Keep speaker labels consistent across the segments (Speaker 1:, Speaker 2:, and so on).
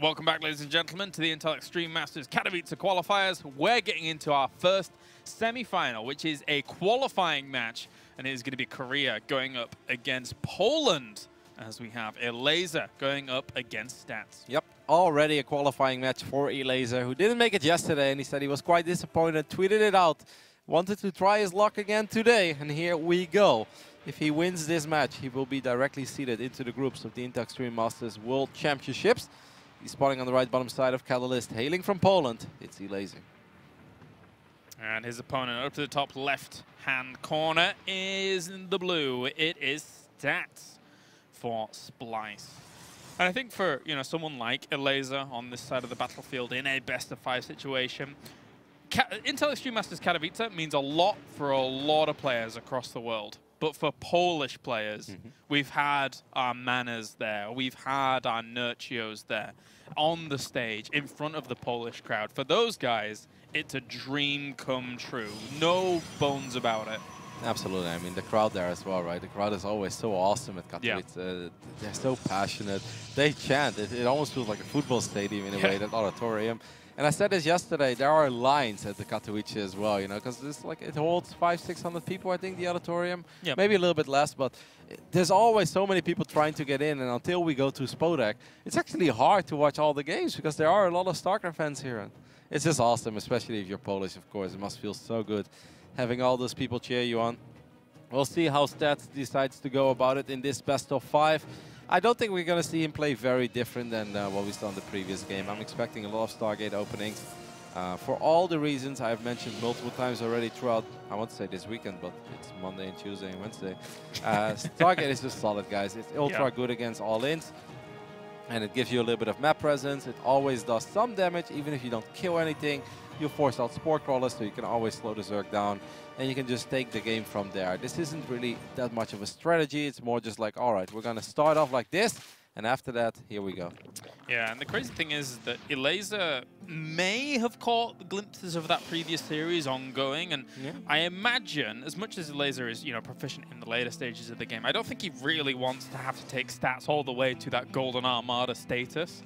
Speaker 1: Welcome back, ladies and gentlemen, to the Intel Extreme Masters Katowice qualifiers. We're getting into our first semi-final, which is a qualifying match, and it is going to be Korea going up against Poland, as we have Elazer going up against Stats.
Speaker 2: Yep, already a qualifying match for Elazer, who didn't make it yesterday, and he said he was quite disappointed, tweeted it out, wanted to try his luck again today, and here we go. If he wins this match, he will be directly seeded into the groups of the Intel Extreme Masters World Championships. He's spotting on the right bottom side of Catalyst, hailing from Poland. It's Elazer.
Speaker 1: And his opponent up to the top left-hand corner is in the blue. It is Stats for Splice. And I think for someone like Elazer on this side of the battlefield in a best-of-5 situation, Intel Extreme Masters Katowice means a lot for a lot of players across the world. But for Polish players, we've had our Manas there, we've had our Nurchios there, on the stage, in front of the Polish crowd. For those guys, it's a dream come true. No bones about it.
Speaker 2: Absolutely. I mean, the crowd there as well, right? The crowd is always so awesome at Katowice. Yeah. They're so passionate. They chant. It almost feels like a football stadium in a way, that auditorium. And I said this yesterday, there are lines at the Katowice as well, because it holds 500-600 people, I think, the auditorium. Yep. Maybe a little bit less, but there's always so many people trying to get in, and until we go to Spodek, it's actually hard to watch all the games because there are a lot of StarCraft fans here. And it's just awesome, especially if you're Polish, of course. It must feel so good having all those people cheer you on. We'll see how Stats decides to go about it in this best-of-5. I don't think we're going to see him play very different than what we saw in the previous game. I'm expecting a lot of Stargate openings for all the reasons I've mentioned multiple times already throughout, I want to say this weekend, but it's Monday and Tuesday and Wednesday. Stargate is just solid, guys. It's ultra good against all-ins, and it gives you a little bit of map presence. It always does some damage, even if you don't kill anything. You force out spore crawlers, so you can always slow the Zerg down, and you can just take the game from there. This isn't really that much of a strategy. It's more just like, all right, we're going to start off like this, and after that, here we go. Yeah, and the crazy thing is that Elazer may have caught glimpses of that previous series ongoing, and I imagine, as much as Elazer is proficient in the later stages of the game, I don't think he really wants to have to take Stats all the way to that Golden Armada status.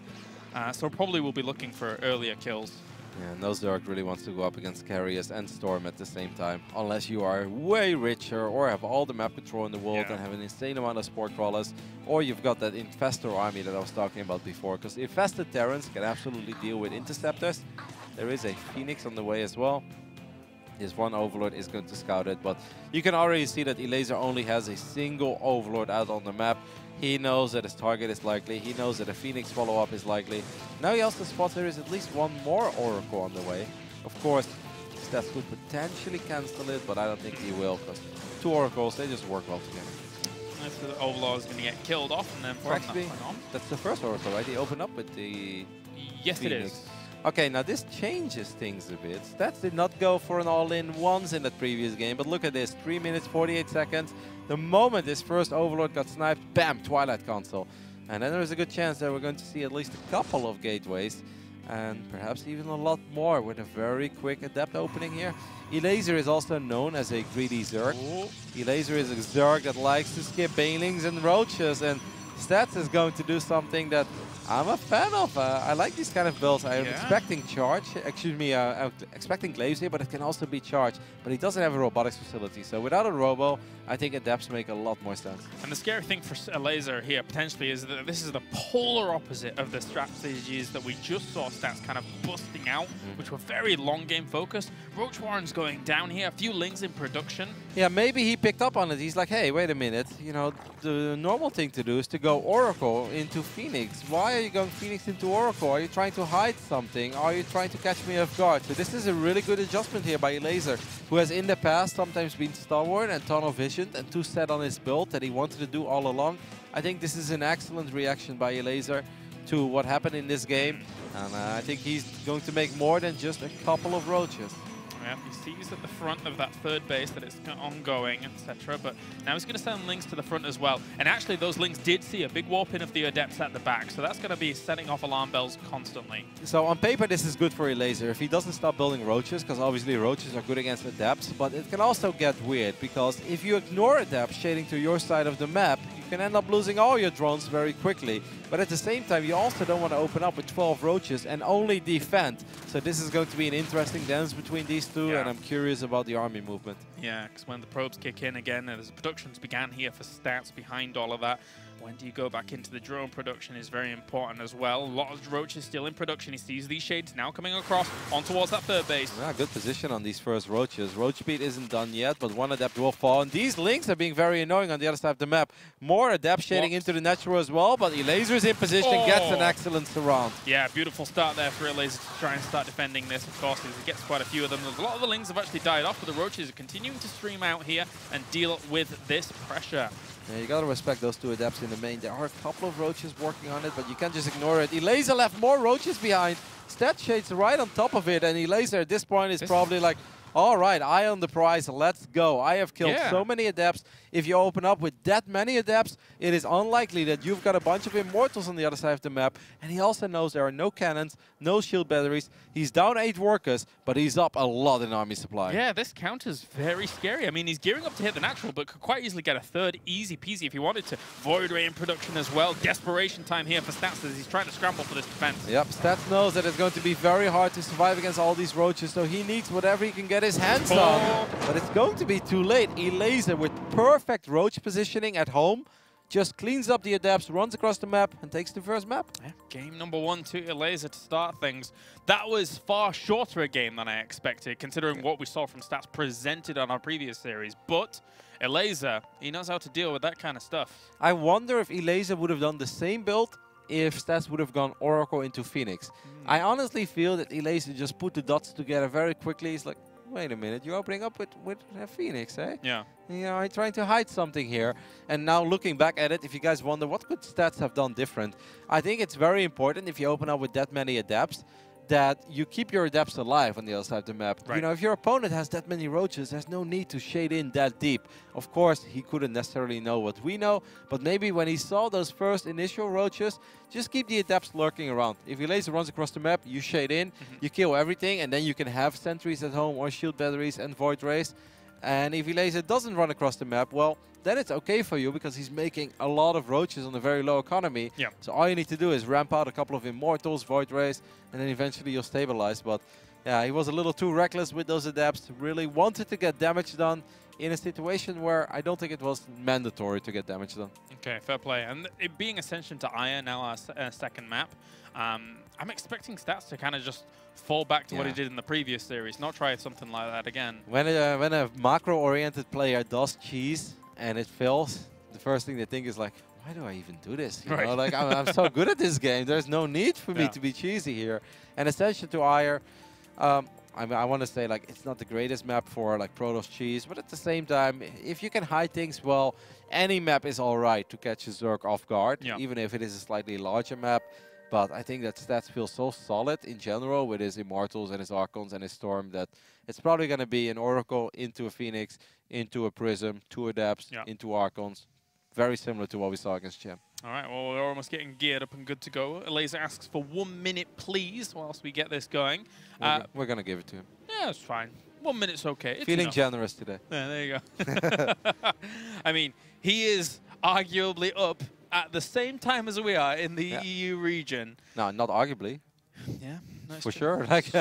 Speaker 2: So probably we'll be looking for earlier kills. Yeah, and no Zerg really wants to go up against Carriers and Storm at the same time, unless you are way richer or have all the map control in the world and have an insane amount of spore crawlers, or you've got that Infestor army that I was talking about before, because Infested Terrans can absolutely deal with Interceptors. There is a Phoenix on the way as well. This one Overlord is going to scout it, but you can already see that Elazer only has a single Overlord out on the map. He knows that his target is likely. He knows that a Phoenix follow-up is likely. Now he also spots there is at least one more Oracle on the way. Of course, Stats could potentially cancel it, but I don't think he will, because two Oracles, they just work well together.
Speaker 1: So the Overlord is going to get killed off, and then from that point on.
Speaker 2: That's the first Oracle, right? He opened up with the
Speaker 1: Yes, Phoenix. It is.
Speaker 2: Okay, now this changes things a bit. Stats did not go for an all-in once in that previous game, but look at this, 3 minutes, 48 seconds. The moment this first Overlord got sniped, bam, Twilight Console. And then there's a good chance that we're going to see at least a couple of gateways, and perhaps even a lot more with a very quick Adept opening here. Elazer is also known as a greedy Zerg. Elazer is a Zerg that likes to skip Banelings and Roaches, and Stats is going to do something that I'm a fan of. I like these kind of builds. I'm expecting charge. Excuse me, I'm expecting Glaives here, but it can also be charged. But he doesn't have a robotics facility. So without a robo, I think Adepts make a lot more sense.
Speaker 1: And the scary thing for Elazer here potentially is that this is the polar opposite of the strategies that we just saw Stats kind of busting out, which were very long game focused. Roach Warren's going down here, a few Lings in production.
Speaker 2: Yeah, maybe he picked up on it. He's like, hey, wait a minute. The normal thing to do is to go Oracle into Phoenix. Why are you going Phoenix into Oracle? Are you trying to hide something? Are you trying to catch me off guard? So this is a really good adjustment here by Elazer, who has in the past sometimes been stalwart and tunnel visioned and too set on his build that he wanted to do all along. I think this is an excellent reaction by Elazer to what happened in this game, and I think he's going to make more than just a couple of Roaches.
Speaker 1: Yeah, he sees at the front of that third base that it's ongoing, etc. But now he's going to send Lings to the front as well. And actually, those Lings did see a big warp in of the Adepts at the back. So that's going to be setting off alarm bells constantly.
Speaker 2: So on paper, this is good for Elazer. If he doesn't stop building Roaches, because obviously Roaches are good against Adepts, but it can also get weird, because if you ignore Adepts shading to your side of the map, can end up losing all your drones very quickly. But at the same time, you also don't want to open up with 12 roaches and only defend. So this is going to be an interesting dance between these two, and I'm curious about the army movement.
Speaker 1: Yeah, because when the probes kick in again, and as productions began here for stats behind all of that, when do you go back into the drone production is very important as well. A lot of roaches still in production. He sees these shades now coming across on towards that third base.
Speaker 2: Yeah, good position on these first roaches. Roach speed isn't done yet, but one adept will fall. And these links are being very annoying on the other side of the map. More adept shading into the natural as well, but Elazer is in position, gets an excellent surround.
Speaker 1: Yeah, beautiful start there for Elazer to try and start defending this. Of course, he gets quite a few of them. A lot of the links have actually died off, but the roaches are continuing to stream out here and deal with this pressure.
Speaker 2: Yeah, you gotta respect those two adepts in the main. There are a couple of roaches working on it, but you can't just ignore it. Elazer left more roaches behind. Stat Shade's right on top of it, and Elazer at this point is probably like, all right, eye on the prize, let's go. I have killed so many adepts. If you open up with that many adepts, it is unlikely that you've got a bunch of immortals on the other side of the map. And he also knows there are no cannons, no shield batteries. He's down 8 workers, but he's up a lot in army supply.
Speaker 1: Yeah, this counter's very scary. I mean, he's gearing up to hit the natural, but could quite easily get a third easy peasy if he wanted to. Void Ray in production as well. Desperation time here for Stats as he's trying to scramble for this defense.
Speaker 2: Yep, Stats knows that it's going to be very hard to survive against all these roaches, so he needs whatever he can get his hands on. But it's going to be too late. Elazer with perfect roach positioning at home just cleans up the adepts, runs across the map, and takes the first map.
Speaker 1: Yeah, game number 1 to Elazer to start things. That was far shorter a game than I expected, considering what we saw from Stats presented on our previous series. But Elazer, he knows how to deal with that kind of stuff.
Speaker 2: I wonder if Elazer would have done the same build if Stats would have gone Oracle into Phoenix. I honestly feel that Elazer just put the dots together very quickly. He's like, wait a minute, you're opening up with Phoenix, eh?
Speaker 1: Yeah.
Speaker 2: You know, I'm trying to hide something here. And now looking back at it, if you guys wonder what could Stats have done different, I think it's very important if you open up with that many adepts that you keep your adepts alive on the other side of the map.
Speaker 1: Right.
Speaker 2: You know, if your opponent has that many roaches, there's no need to shade in that deep. Of course, he couldn't necessarily know what we know, but maybe when he saw those first initial roaches, just keep the adepts lurking around. If Elazer runs across the map, you shade in, you kill everything, and then you can have sentries at home or shield batteries and void rays. And if Elazer doesn't run across the map, well, then it's okay for you because he's making a lot of roaches on a very low economy.
Speaker 1: Yeah.
Speaker 2: So all you need to do is ramp out a couple of immortals, void rays, and then eventually you'll stabilize. But yeah, he was a little too reckless with those adepts. Really wanted to get damage done in a situation where I don't think it was mandatory to get damage done.
Speaker 1: Okay, fair play. And it being Ascension to Aya, now our second map, I'm expecting Stats to kind of just fall back to what he did in the previous series, not try something like that again.
Speaker 2: When a macro-oriented player does cheese and it fails, the first thing they think is like, why do I even do this? You know, like I'm so good at this game. There's no need for me to be cheesy here. And Ascension to Aya, I want to say like it's not the greatest map for like Protoss cheese, but at the same time, if you can hide things well, any map is all right to catch a Zerg off guard, even if it is a slightly larger map. But I think that Stats feels so solid in general with his Immortals and his Archons and his Storm that it's probably going to be an Oracle into a Phoenix, into a Prism, 2 Adepts, into Archons. Very similar to what we saw against Champ.
Speaker 1: All right, well, we're almost getting geared up and good to go. Elazer asks for 1 minute, please, whilst we get this going.
Speaker 2: We're going to give it to him.
Speaker 1: Yeah, it's fine. 1 minute's okay. It's
Speaker 2: Feeling
Speaker 1: enough.
Speaker 2: generous today.
Speaker 1: Yeah, there you go. I mean, he is arguably up at the same time as we are in the EU region.
Speaker 2: No, not arguably.
Speaker 1: Yeah,
Speaker 2: for sure. Like,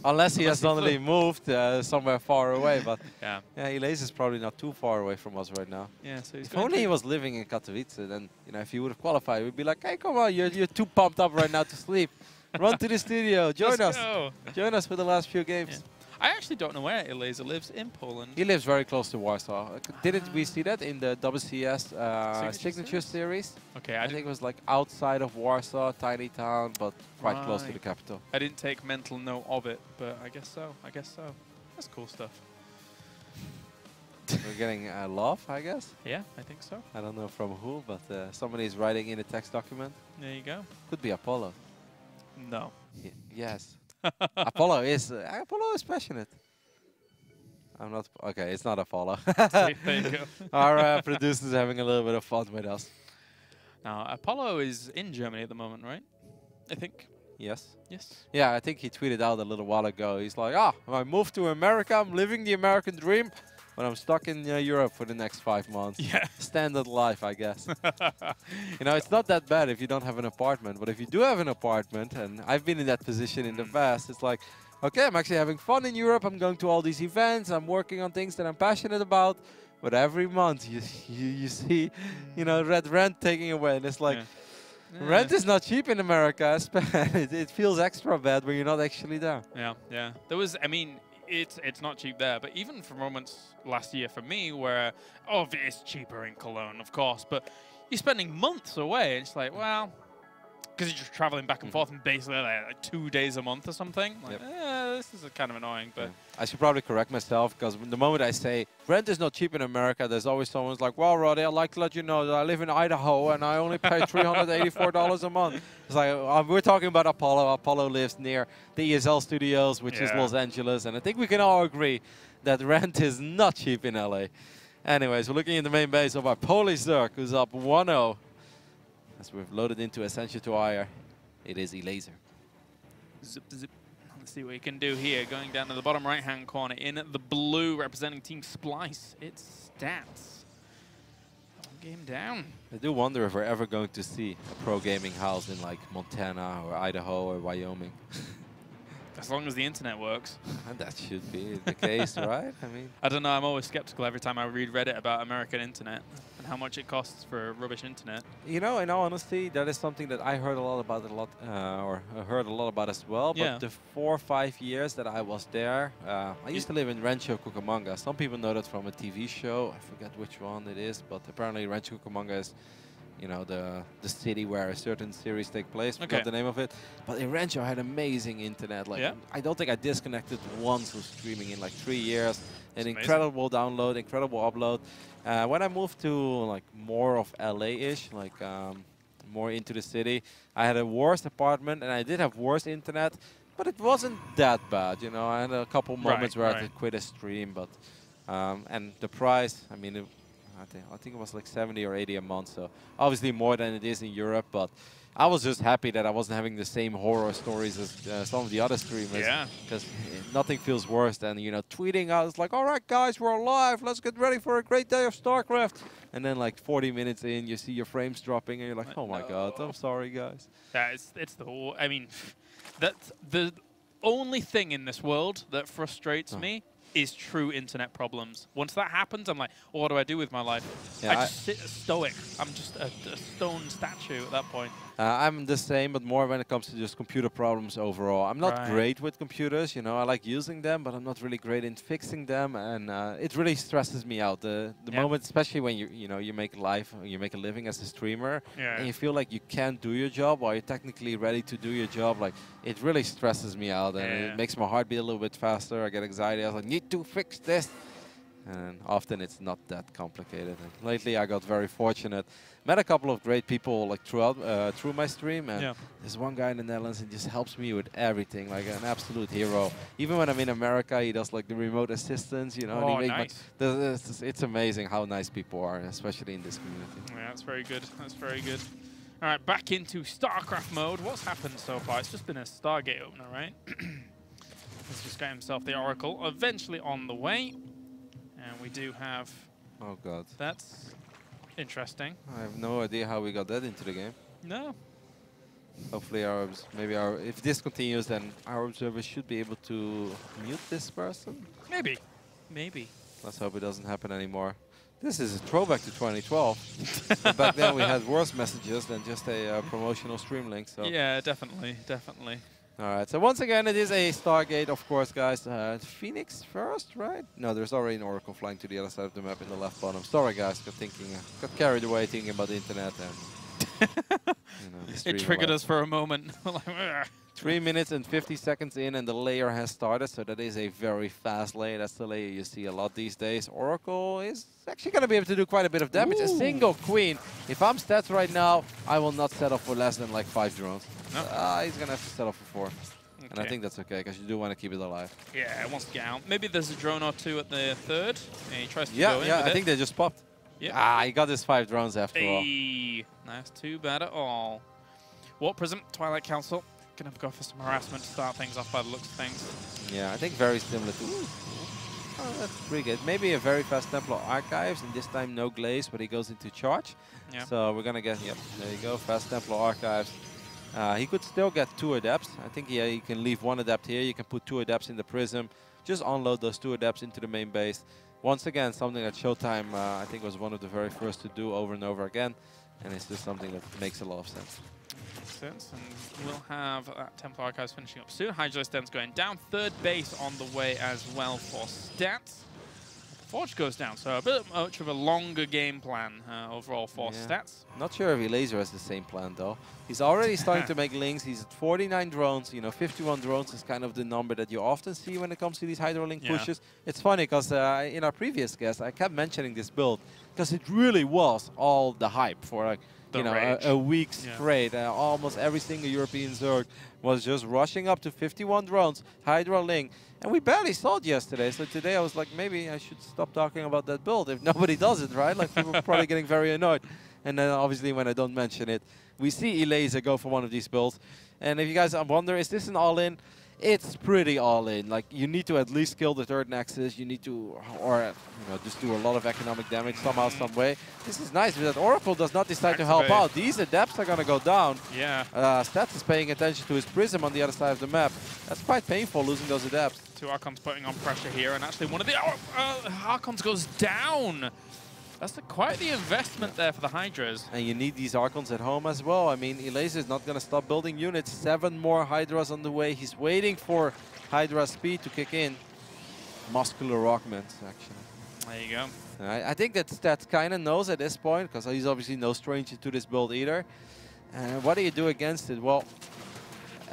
Speaker 2: unless he has suddenly moved somewhere far away. But yeah, Elazer is probably not too far away from us right now.
Speaker 1: Yeah, so he's
Speaker 2: if only he was living in Katowice, then if he would have qualified, we'd be like, hey, come on, you're too pumped up right now to sleep. Run to the studio, join us. Join us for the last few games.
Speaker 1: Yeah. I actually don't know where Elazer lives in Poland.
Speaker 2: He lives very close to Warsaw. Didn't we see that in the WCS Signature Series?
Speaker 1: Okay,
Speaker 2: I think it was like outside of Warsaw, tiny town, but quite close to the capital.
Speaker 1: I didn't take mental note of it, but I guess so. I guess so. That's cool stuff.
Speaker 2: We're getting love, I guess?
Speaker 1: Yeah, I think so.
Speaker 2: I don't know from who, but somebody is writing in a text document.
Speaker 1: There you go.
Speaker 2: Could be Apollo.
Speaker 1: No.
Speaker 2: Yes. Apollo is passionate. I'm not. Okay, it's not Apollo.
Speaker 1: There you go.
Speaker 2: Our producer's having a little bit of fun with us.
Speaker 1: Now, Apollo is in Germany at the moment, right? I think.
Speaker 2: Yes.
Speaker 1: Yes.
Speaker 2: Yeah, I think he tweeted out a little while ago. He's like, I moved to America. I'm living the American dream. when I'm stuck in Europe for the next 5 months.
Speaker 1: Yeah.
Speaker 2: Standard life, I guess. You know, it's not that bad if you don't have an apartment, but if you do have an apartment, and I've been in that position in the past, it's like, okay, I'm actually having fun in Europe. I'm going to all these events. I'm working on things that I'm passionate about. But every month you see, you know, rent taking away, and it's like, rent is not cheap in America. It feels extra bad when you're not actually there.
Speaker 1: Yeah, yeah. There was, I mean, it's not cheap there, but even for moments last year for me where, oh, it's cheaper in Cologne, of course, but you're spending months away, and it's like, well, because you're just traveling back and forth and basically like 2 days a month or something. Like, this is kind of annoying, but...
Speaker 2: I should probably correct myself, because the moment I say rent is not cheap in America, there's always someone who's like, well, Roddy, I'd like to let you know that I live in Idaho and I only pay $384 a month. It's like, we're talking about Apollo. Apollo lives near the ESL studios, which is Los Angeles, and I think we can all agree that rent is not cheap in LA. Anyways, we're looking in the main base of our Polish Zerg, who's up 1-0. As we've loaded into Ascension to Ire, it is Elazer.
Speaker 1: Zip, zip. Let's see what he can do here. Going down to the bottom right-hand corner in the blue, representing Team Splice. It's Stats. Game down.
Speaker 2: I do wonder if we're ever going to see a pro gaming house in like Montana or Idaho or Wyoming.
Speaker 1: As long as the internet works.
Speaker 2: And that should be the case, right? I mean,
Speaker 1: I don't know. I'm always skeptical every time I read Reddit about American internet and how much it costs for rubbish internet.
Speaker 2: You know, in all honesty, that is something that I heard a lot about, or heard a lot about as well. But the 4 or 5 years that I was there, I used to live in Rancho Cucamonga. Some people know that from a TV show. I forget which one it is, but apparently Rancho Cucamonga is, you know, the city where a certain series take place. Forgot the name of it. But in Rancho, I had amazing internet. Like, I don't think I disconnected once with streaming in like 3 years. An incredible download, incredible upload. When I moved to like more of LA-ish, like more into the city, I had a worse apartment and I did have worse internet, but it wasn't that bad. You know, I had a couple moments where I had to quit a stream, but and the price, I mean, I think it was like 70 or 80 a month, so obviously more than it is in Europe, but I was just happy that I wasn't having the same horror stories as some of the other streamers.
Speaker 1: Yeah.
Speaker 2: Because nothing feels worse than, you know, tweeting out, it's like, all right, guys, we're live. Let's get ready for a great day of StarCraft. And then like 40 minutes in, you see your frames dropping, and you're like, oh my God, I'm sorry, guys.
Speaker 1: Yeah, it's the whole, I mean, that's the only thing in this world that frustrates me is true internet problems. Once that happens, I'm like, well, what do I do with my life? I just sit stoic. I'm just a stone statue at that point.
Speaker 2: I'm the same, but more when it comes to just computer problems overall. I'm not great with computers, you know. I like using them, but I'm not really great in fixing them, and it really stresses me out. The moment, especially when you make a living as a streamer, and you feel like you can't do your job while you're technically ready to do your job. Like, it really stresses me out, and it makes my heart beat a little bit faster. I get anxiety. I was like, need to fix this. And often it's not that complicated. And lately I got very fortunate. Met a couple of great people like through my stream. And there's one guy in the Netherlands who just helps me with everything, like an absolute hero. Even when I'm in America, he does like the remote assistance, you know.
Speaker 1: Oh,
Speaker 2: and he
Speaker 1: nice.
Speaker 2: it's amazing how nice people are, especially in this community.
Speaker 1: Yeah, that's very good. That's very good. All right, back into StarCraft mode. What's happened so far? It's just been a Stargate opener, right? Let's just get himself the Oracle. Eventually on the way. And we do have...
Speaker 2: Oh, God.
Speaker 1: That's interesting.
Speaker 2: I have no idea how we got that into the game.
Speaker 1: No.
Speaker 2: Hopefully if this continues, then our observers should be able to mute this person.
Speaker 1: Maybe. Maybe.
Speaker 2: Let's hope it doesn't happen anymore. This is a throwback to 2012. But back then we had worse messages than just a promotional stream link. So.
Speaker 1: Yeah, definitely. Definitely.
Speaker 2: All right, so once again, it is a Stargate, of course, guys. Phoenix first, right? No, there's already an Oracle flying to the other side of the map in the left bottom. Sorry, guys, got carried away thinking about the internet, and
Speaker 1: it triggered us for a moment.
Speaker 2: 3 minutes and 50 seconds in, and the layer has started, so that is a very fast layer. That's the layer you see a lot these days. Oracle is actually going to be able to do quite a bit of damage. A single queen. If I'm stats right now, I will not settle for less than like 5 drones. No. He's going to have to settle for 4. Okay. And I think that's okay, because you do want to keep it alive. Yeah,
Speaker 1: it wants to get out. Maybe there's a drone or 2 at the third, and he tries to go in.
Speaker 2: Yeah, I think they just popped.
Speaker 1: Yeah.
Speaker 2: He got his 5 drones after all.
Speaker 1: That's too bad at all. Warp Prism, Twilight Council. Gonna go for some harassment to start things off by the looks of things.
Speaker 2: Yeah, I think very similar to... Oh, that's pretty good. Maybe a very fast Templar Archives, and this time no glaze, but he goes into charge.
Speaker 1: Yeah.
Speaker 2: So we're gonna get, yep, there you go, fast Templar Archives. He could still get 2 adepts. I think he can leave 1 adept here. You can put 2 adepts in the prism. Just unload those 2 adepts into the main base. Once again, something that Showtime, I think, was one of the very first to do over and over again. And it's just something that makes a lot of sense.
Speaker 1: Makes sense, and we'll have Templar Archives finishing up soon. Hydralisk Den's going down. 3rd base on the way as well for Stats. Forge goes down, so a bit much of a longer game plan overall for Stats.
Speaker 2: Not sure if Elazer has the same plan, though. He's already starting to make links. He's at 49 drones. You know, 51 drones is kind of the number that you often see when it comes to these Hydro-Link pushes. It's funny, because in our previous guest, I kept mentioning this build, because it really was all the hype for, like, you know, a week straight. Almost every single European Zerg was just rushing up to 51 drones, Hydro-Link. And we barely saw it yesterday, so today I was like, maybe I should stop talking about that build if nobody does it, right? Like, people are probably getting very annoyed. And then obviously when I don't mention it, we see Elazer go for one of these builds. And if you guys wonder, is this an all-in? It's pretty all-in. Like, you need to at least kill the 3rd Nexus. You need to, or you know, just do a lot of economic damage somehow, some way. This is nice, because that Oracle does not decide to help out. These adepts are going to go down.
Speaker 1: Yeah.
Speaker 2: Stats is paying attention to his prism on the other side of the map. That's quite painful, losing those adepts.
Speaker 1: 2 Archons putting on pressure here, and actually one of the Archons goes down. That's quite the investment there for the Hydras.
Speaker 2: And you need these Archons at home as well. I mean, Elazer is not going to stop building units. 7 more Hydras on the way. He's waiting for Hydra speed to kick in. Muscular Rockmans, actually.
Speaker 1: There you go.
Speaker 2: I think that Stats kind of knows at this point, because he's obviously no stranger to this build either. What do you do against it? Well,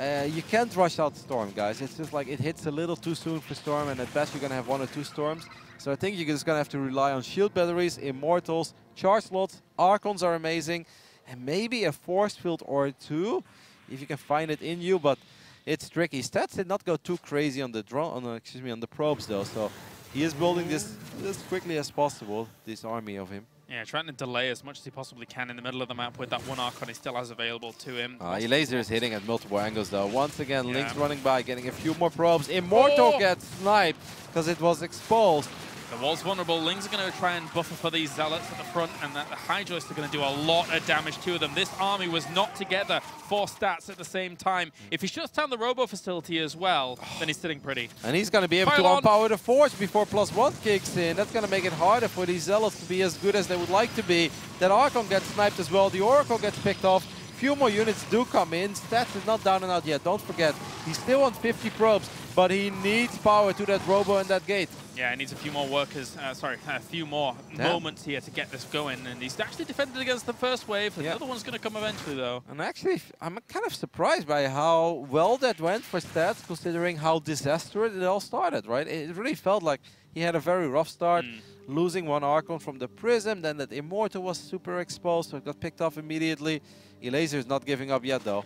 Speaker 2: you can't rush out Storm, guys. It's just like it hits a little too soon for Storm, and at best you're going to have 1 or 2 Storms. So I think you're just going to have to rely on shield batteries, Immortals, charge slots. Archons are amazing. And maybe a force field or 2, if you can find it in you, but it's tricky. Stats did not go too crazy on the drone, on the probes though. So he is building this as quickly as possible, this army of him.
Speaker 1: Yeah, trying to delay as much as he possibly can in the middle of the map with that 1 Archon he still has available to him.
Speaker 2: Elazer is hitting at multiple angles though. Once again, Link's running by, getting a few more probes. Immortal gets sniped because it was exposed.
Speaker 1: The wall's vulnerable. Lings are going to try and buffer for these Zealots at the front, and the Hydralisk are going to do a lot of damage to them. This army was not together for Stats at the same time. If he shuts down the Robo facility as well, then he's sitting pretty.
Speaker 2: And he's going to be able to unpower the Forge before +1 kicks in. That's going to make it harder for these Zealots to be as good as they would like to be. That Archon gets sniped as well. The Oracle gets picked off. Few more units do come in. Stats is not down and out yet. Don't forget, he's still on 50 probes, but he needs power to that Robo and that gate.
Speaker 1: Yeah, he needs a few more workers, a few more moments here to get this going. And he's actually defended against the first wave. The other one's going to come eventually, though.
Speaker 2: And actually, I'm kind of surprised by how well that went for Stats, considering how disastrous it all started, right? It really felt like he had a very rough start, losing 1 Archon from the Prism. Then that Immortal was super exposed, so it got picked off immediately. Elazer is not giving up yet, though.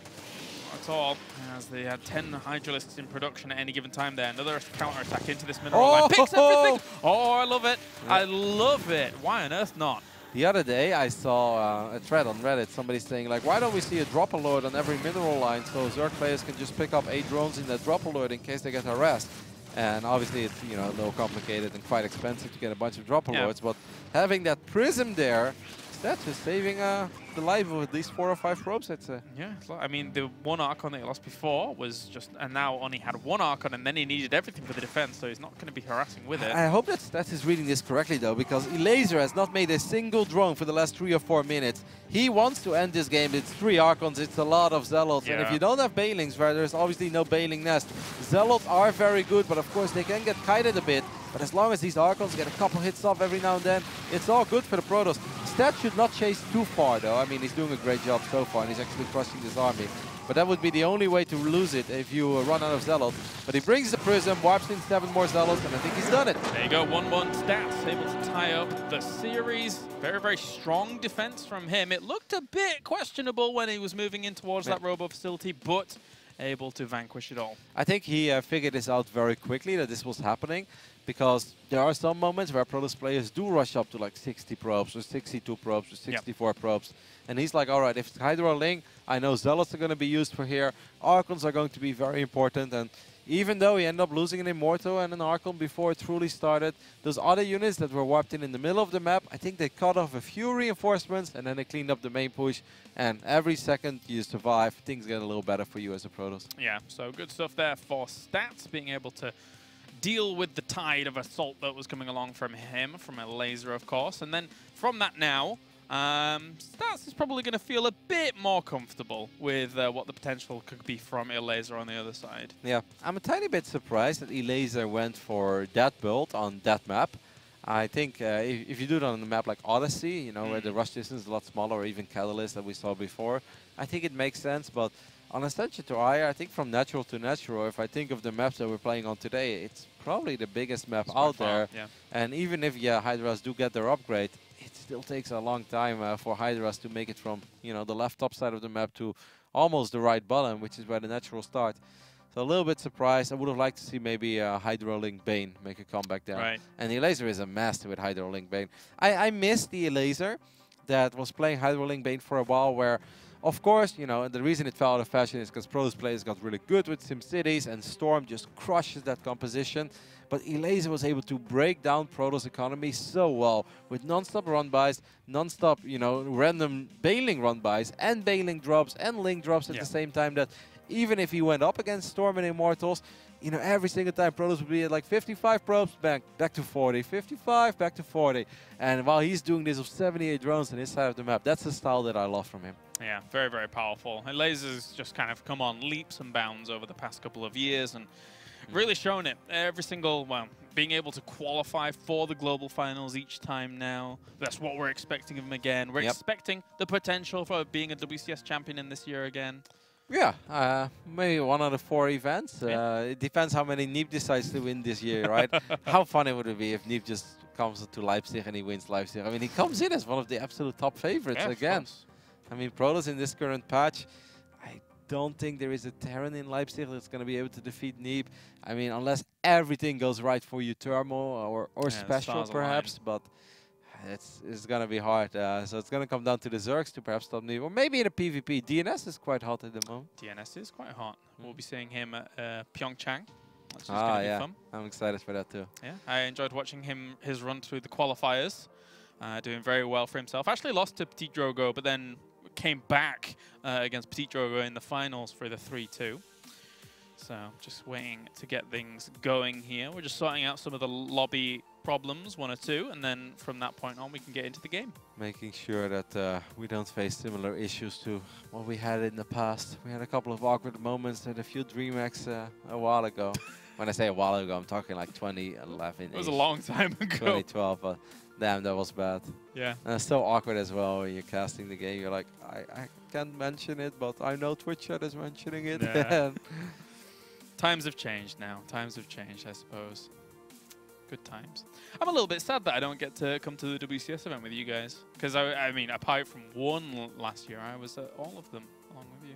Speaker 1: At all, as they had 10 Hydralisks in production at any given time there. Another counter-attack into this mineral line. Picks everything! Oh, I love it. Yeah. I love it. Why on earth not?
Speaker 2: The other day, I saw a thread on Reddit, somebody saying, like, why don't we see a drop alert on every mineral line so Zerg players can just pick up 8 drones in that drop alert in case they get harassed? And obviously, it's, you know, a little complicated and quite expensive to get a bunch of drop alerts, but having that prism there, that's just saving the life of at least 4 or 5 probes, I'd say.
Speaker 1: Yeah, I mean, the 1 Archon that he lost before was just, and now only had 1 Archon, and then he needed everything for the defense, so he's not going to be harassing with it.
Speaker 2: I hope that Stats is reading this correctly, though, because Elazer has not made a single drone for the last 3 or 4 minutes. He wants to end this game. It's 3 Archons, it's a lot of Zealots, and if you don't have Banelings, where there's obviously no Baneling nest, Zealots are very good, but of course they can get kited a bit. But as long as these Archons get a couple hits off every now and then, it's all good for the Protoss. Stats should not chase too far, though. I mean, he's doing a great job so far, and he's actually crushing this army. But that would be the only way to lose it if you run out of Zealots. But he brings the Prism, wipes in 7 more Zealots, and I think he's done it.
Speaker 1: There you go, 1-1 Stats, able to tie up the series. Very, very strong defense from him. It looked a bit questionable when he was moving in towards that Robo facility, but able to vanquish it all.
Speaker 2: I think he figured this out very quickly, that this was happening, because there are some moments where Protoss players do rush up to like 60 probes, or 62 probes, or 64 probes. And he's like, all right, if it's Hydro Link, I know Zealots are going to be used for here. Archons are going to be very important. And even though he ended up losing an Immortal and an Archon before it truly started, those other units that were warped in the middle of the map, I think they cut off a few reinforcements and then they cleaned up the main push. And every second you survive, things get a little better for you as a Protoss.
Speaker 1: Yeah, so good stuff there for Stats, being able to deal with the tide of assault that was coming along from him, from Elazer, of course. And then from that now, Stats is probably going to feel a bit more comfortable with what the potential could be from Elazer on the other side.
Speaker 2: Yeah, I'm a tiny bit surprised that Elazer went for that build on that map. I think if you do it on a map like Odyssey, you know, where the rush distance is a lot smaller, or even Catalyst that we saw before, I think it makes sense. But on Ascension to Ire, I think from natural to natural, if I think of the maps that we're playing on today, it's probably the biggest map out there.
Speaker 1: Yeah.
Speaker 2: And even if, yeah, Hydras do get their upgrade, it still takes a long time for Hydras to make it from, you know, the left top side of the map to almost the right bottom, which is where the natural start. So a little bit surprised. I would have liked to see maybe Hydro Link Bane make a comeback there.
Speaker 1: Right.
Speaker 2: And the Elazer is a master with Hydro Link Bane. I miss the Elazer that was playing Hydro Link Bane for a while, where, of course, you know, the reason it fell out of fashion is because Protoss players got really good with SimCities, and Storm just crushes that composition. But Elazer was able to break down Protoss economy so well with non-stop run-bys, non-stop, you know, random bailing run-bys and bailing drops and link drops at the same time, that even if he went up against Storm and Immortals, you know, every single time Protoss would be at like 55 probes, back to 40, 55, back to 40. And while he's doing this with 78 drones on his side of the map, that's the style that I love from him.
Speaker 1: Yeah, very, very powerful. And Elazer's just kind of come on leaps and bounds over the past couple of years and really shown it. Every single, well, being able to qualify for the Global Finals each time now. That's what we're expecting of him again. We're expecting the potential for being a WCS champion in this year again.
Speaker 2: Yeah, maybe 1 out of 4 events. It depends how many Neep decides to win this year, right? How funny would it be if Neep just comes to Leipzig and he wins Leipzig? I mean, he comes in as one of the absolute top favorites again. I mean, Protoss in this current patch, I don't think there is a Terran in Leipzig that's going to be able to defeat Neep. I mean, unless everything goes right for you, Thermal or Special perhaps, but it's going to be hard. So it's going to come down to the Zergs to perhaps stop Neep. Or maybe in a PvP. DNS is quite hot at the moment.
Speaker 1: DNS is quite hot. We'll be seeing him at Pyeongchang. That's just going to be fun.
Speaker 2: I'm excited for that too.
Speaker 1: Yeah, I enjoyed watching his run through the qualifiers. Doing very well for himself. Actually lost to Petit Drogo, but then came back against Petit Drogo in the finals for the 3-2. So just waiting to get things going here. We're just sorting out some of the lobby problems, 1 or 2, and then from that point on we can get into the game. Making
Speaker 2: sure that we don't face similar issues to what we had in the past. We had a couple of awkward moments and a few DreamHacks a while ago. When I say a while ago, I'm talking like 2011.
Speaker 1: It was a long time ago.
Speaker 2: 2012, but damn, that was bad.
Speaker 1: Yeah.
Speaker 2: And it's so awkward as well when you're casting the game. You're like, I can't mention it, but I know Twitch chat is mentioning it.
Speaker 1: Yeah. Times have changed now. Times have changed, I suppose. Good times. I'm a little bit sad that I don't get to come to the WCS event with you guys. Because, I mean, apart from one last year, I was at all of them along with you.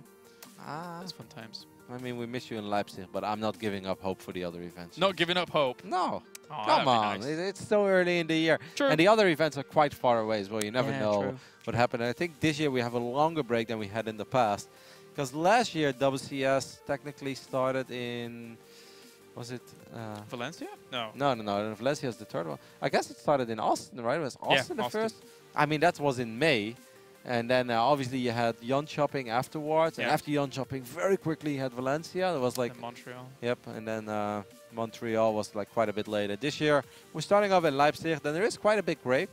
Speaker 1: That's fun times.
Speaker 2: I mean, we miss you in Leipzig, but I'm not giving up hope for the other events.
Speaker 1: Not giving up hope?
Speaker 2: No.
Speaker 1: Oh,
Speaker 2: come on. Nice. It's so early in the year.
Speaker 1: True.
Speaker 2: And the other events are quite far away as well. You never know what happened. And I think this year we have a longer break than we had in the past. Because last year, WCS technically started in... Was it...
Speaker 1: Valencia? No.
Speaker 2: No. Valencia is the third one. I guess it started in Austin, right? It was Austin the first? I mean, that was in May. And then obviously you had Yon Shopping afterwards. And after Yon Shopping, very quickly you had Valencia. It was like...
Speaker 1: And Montreal.
Speaker 2: Yep. And then Montreal was like quite a bit later. This year, we're starting off in Leipzig. Then there is quite a big break.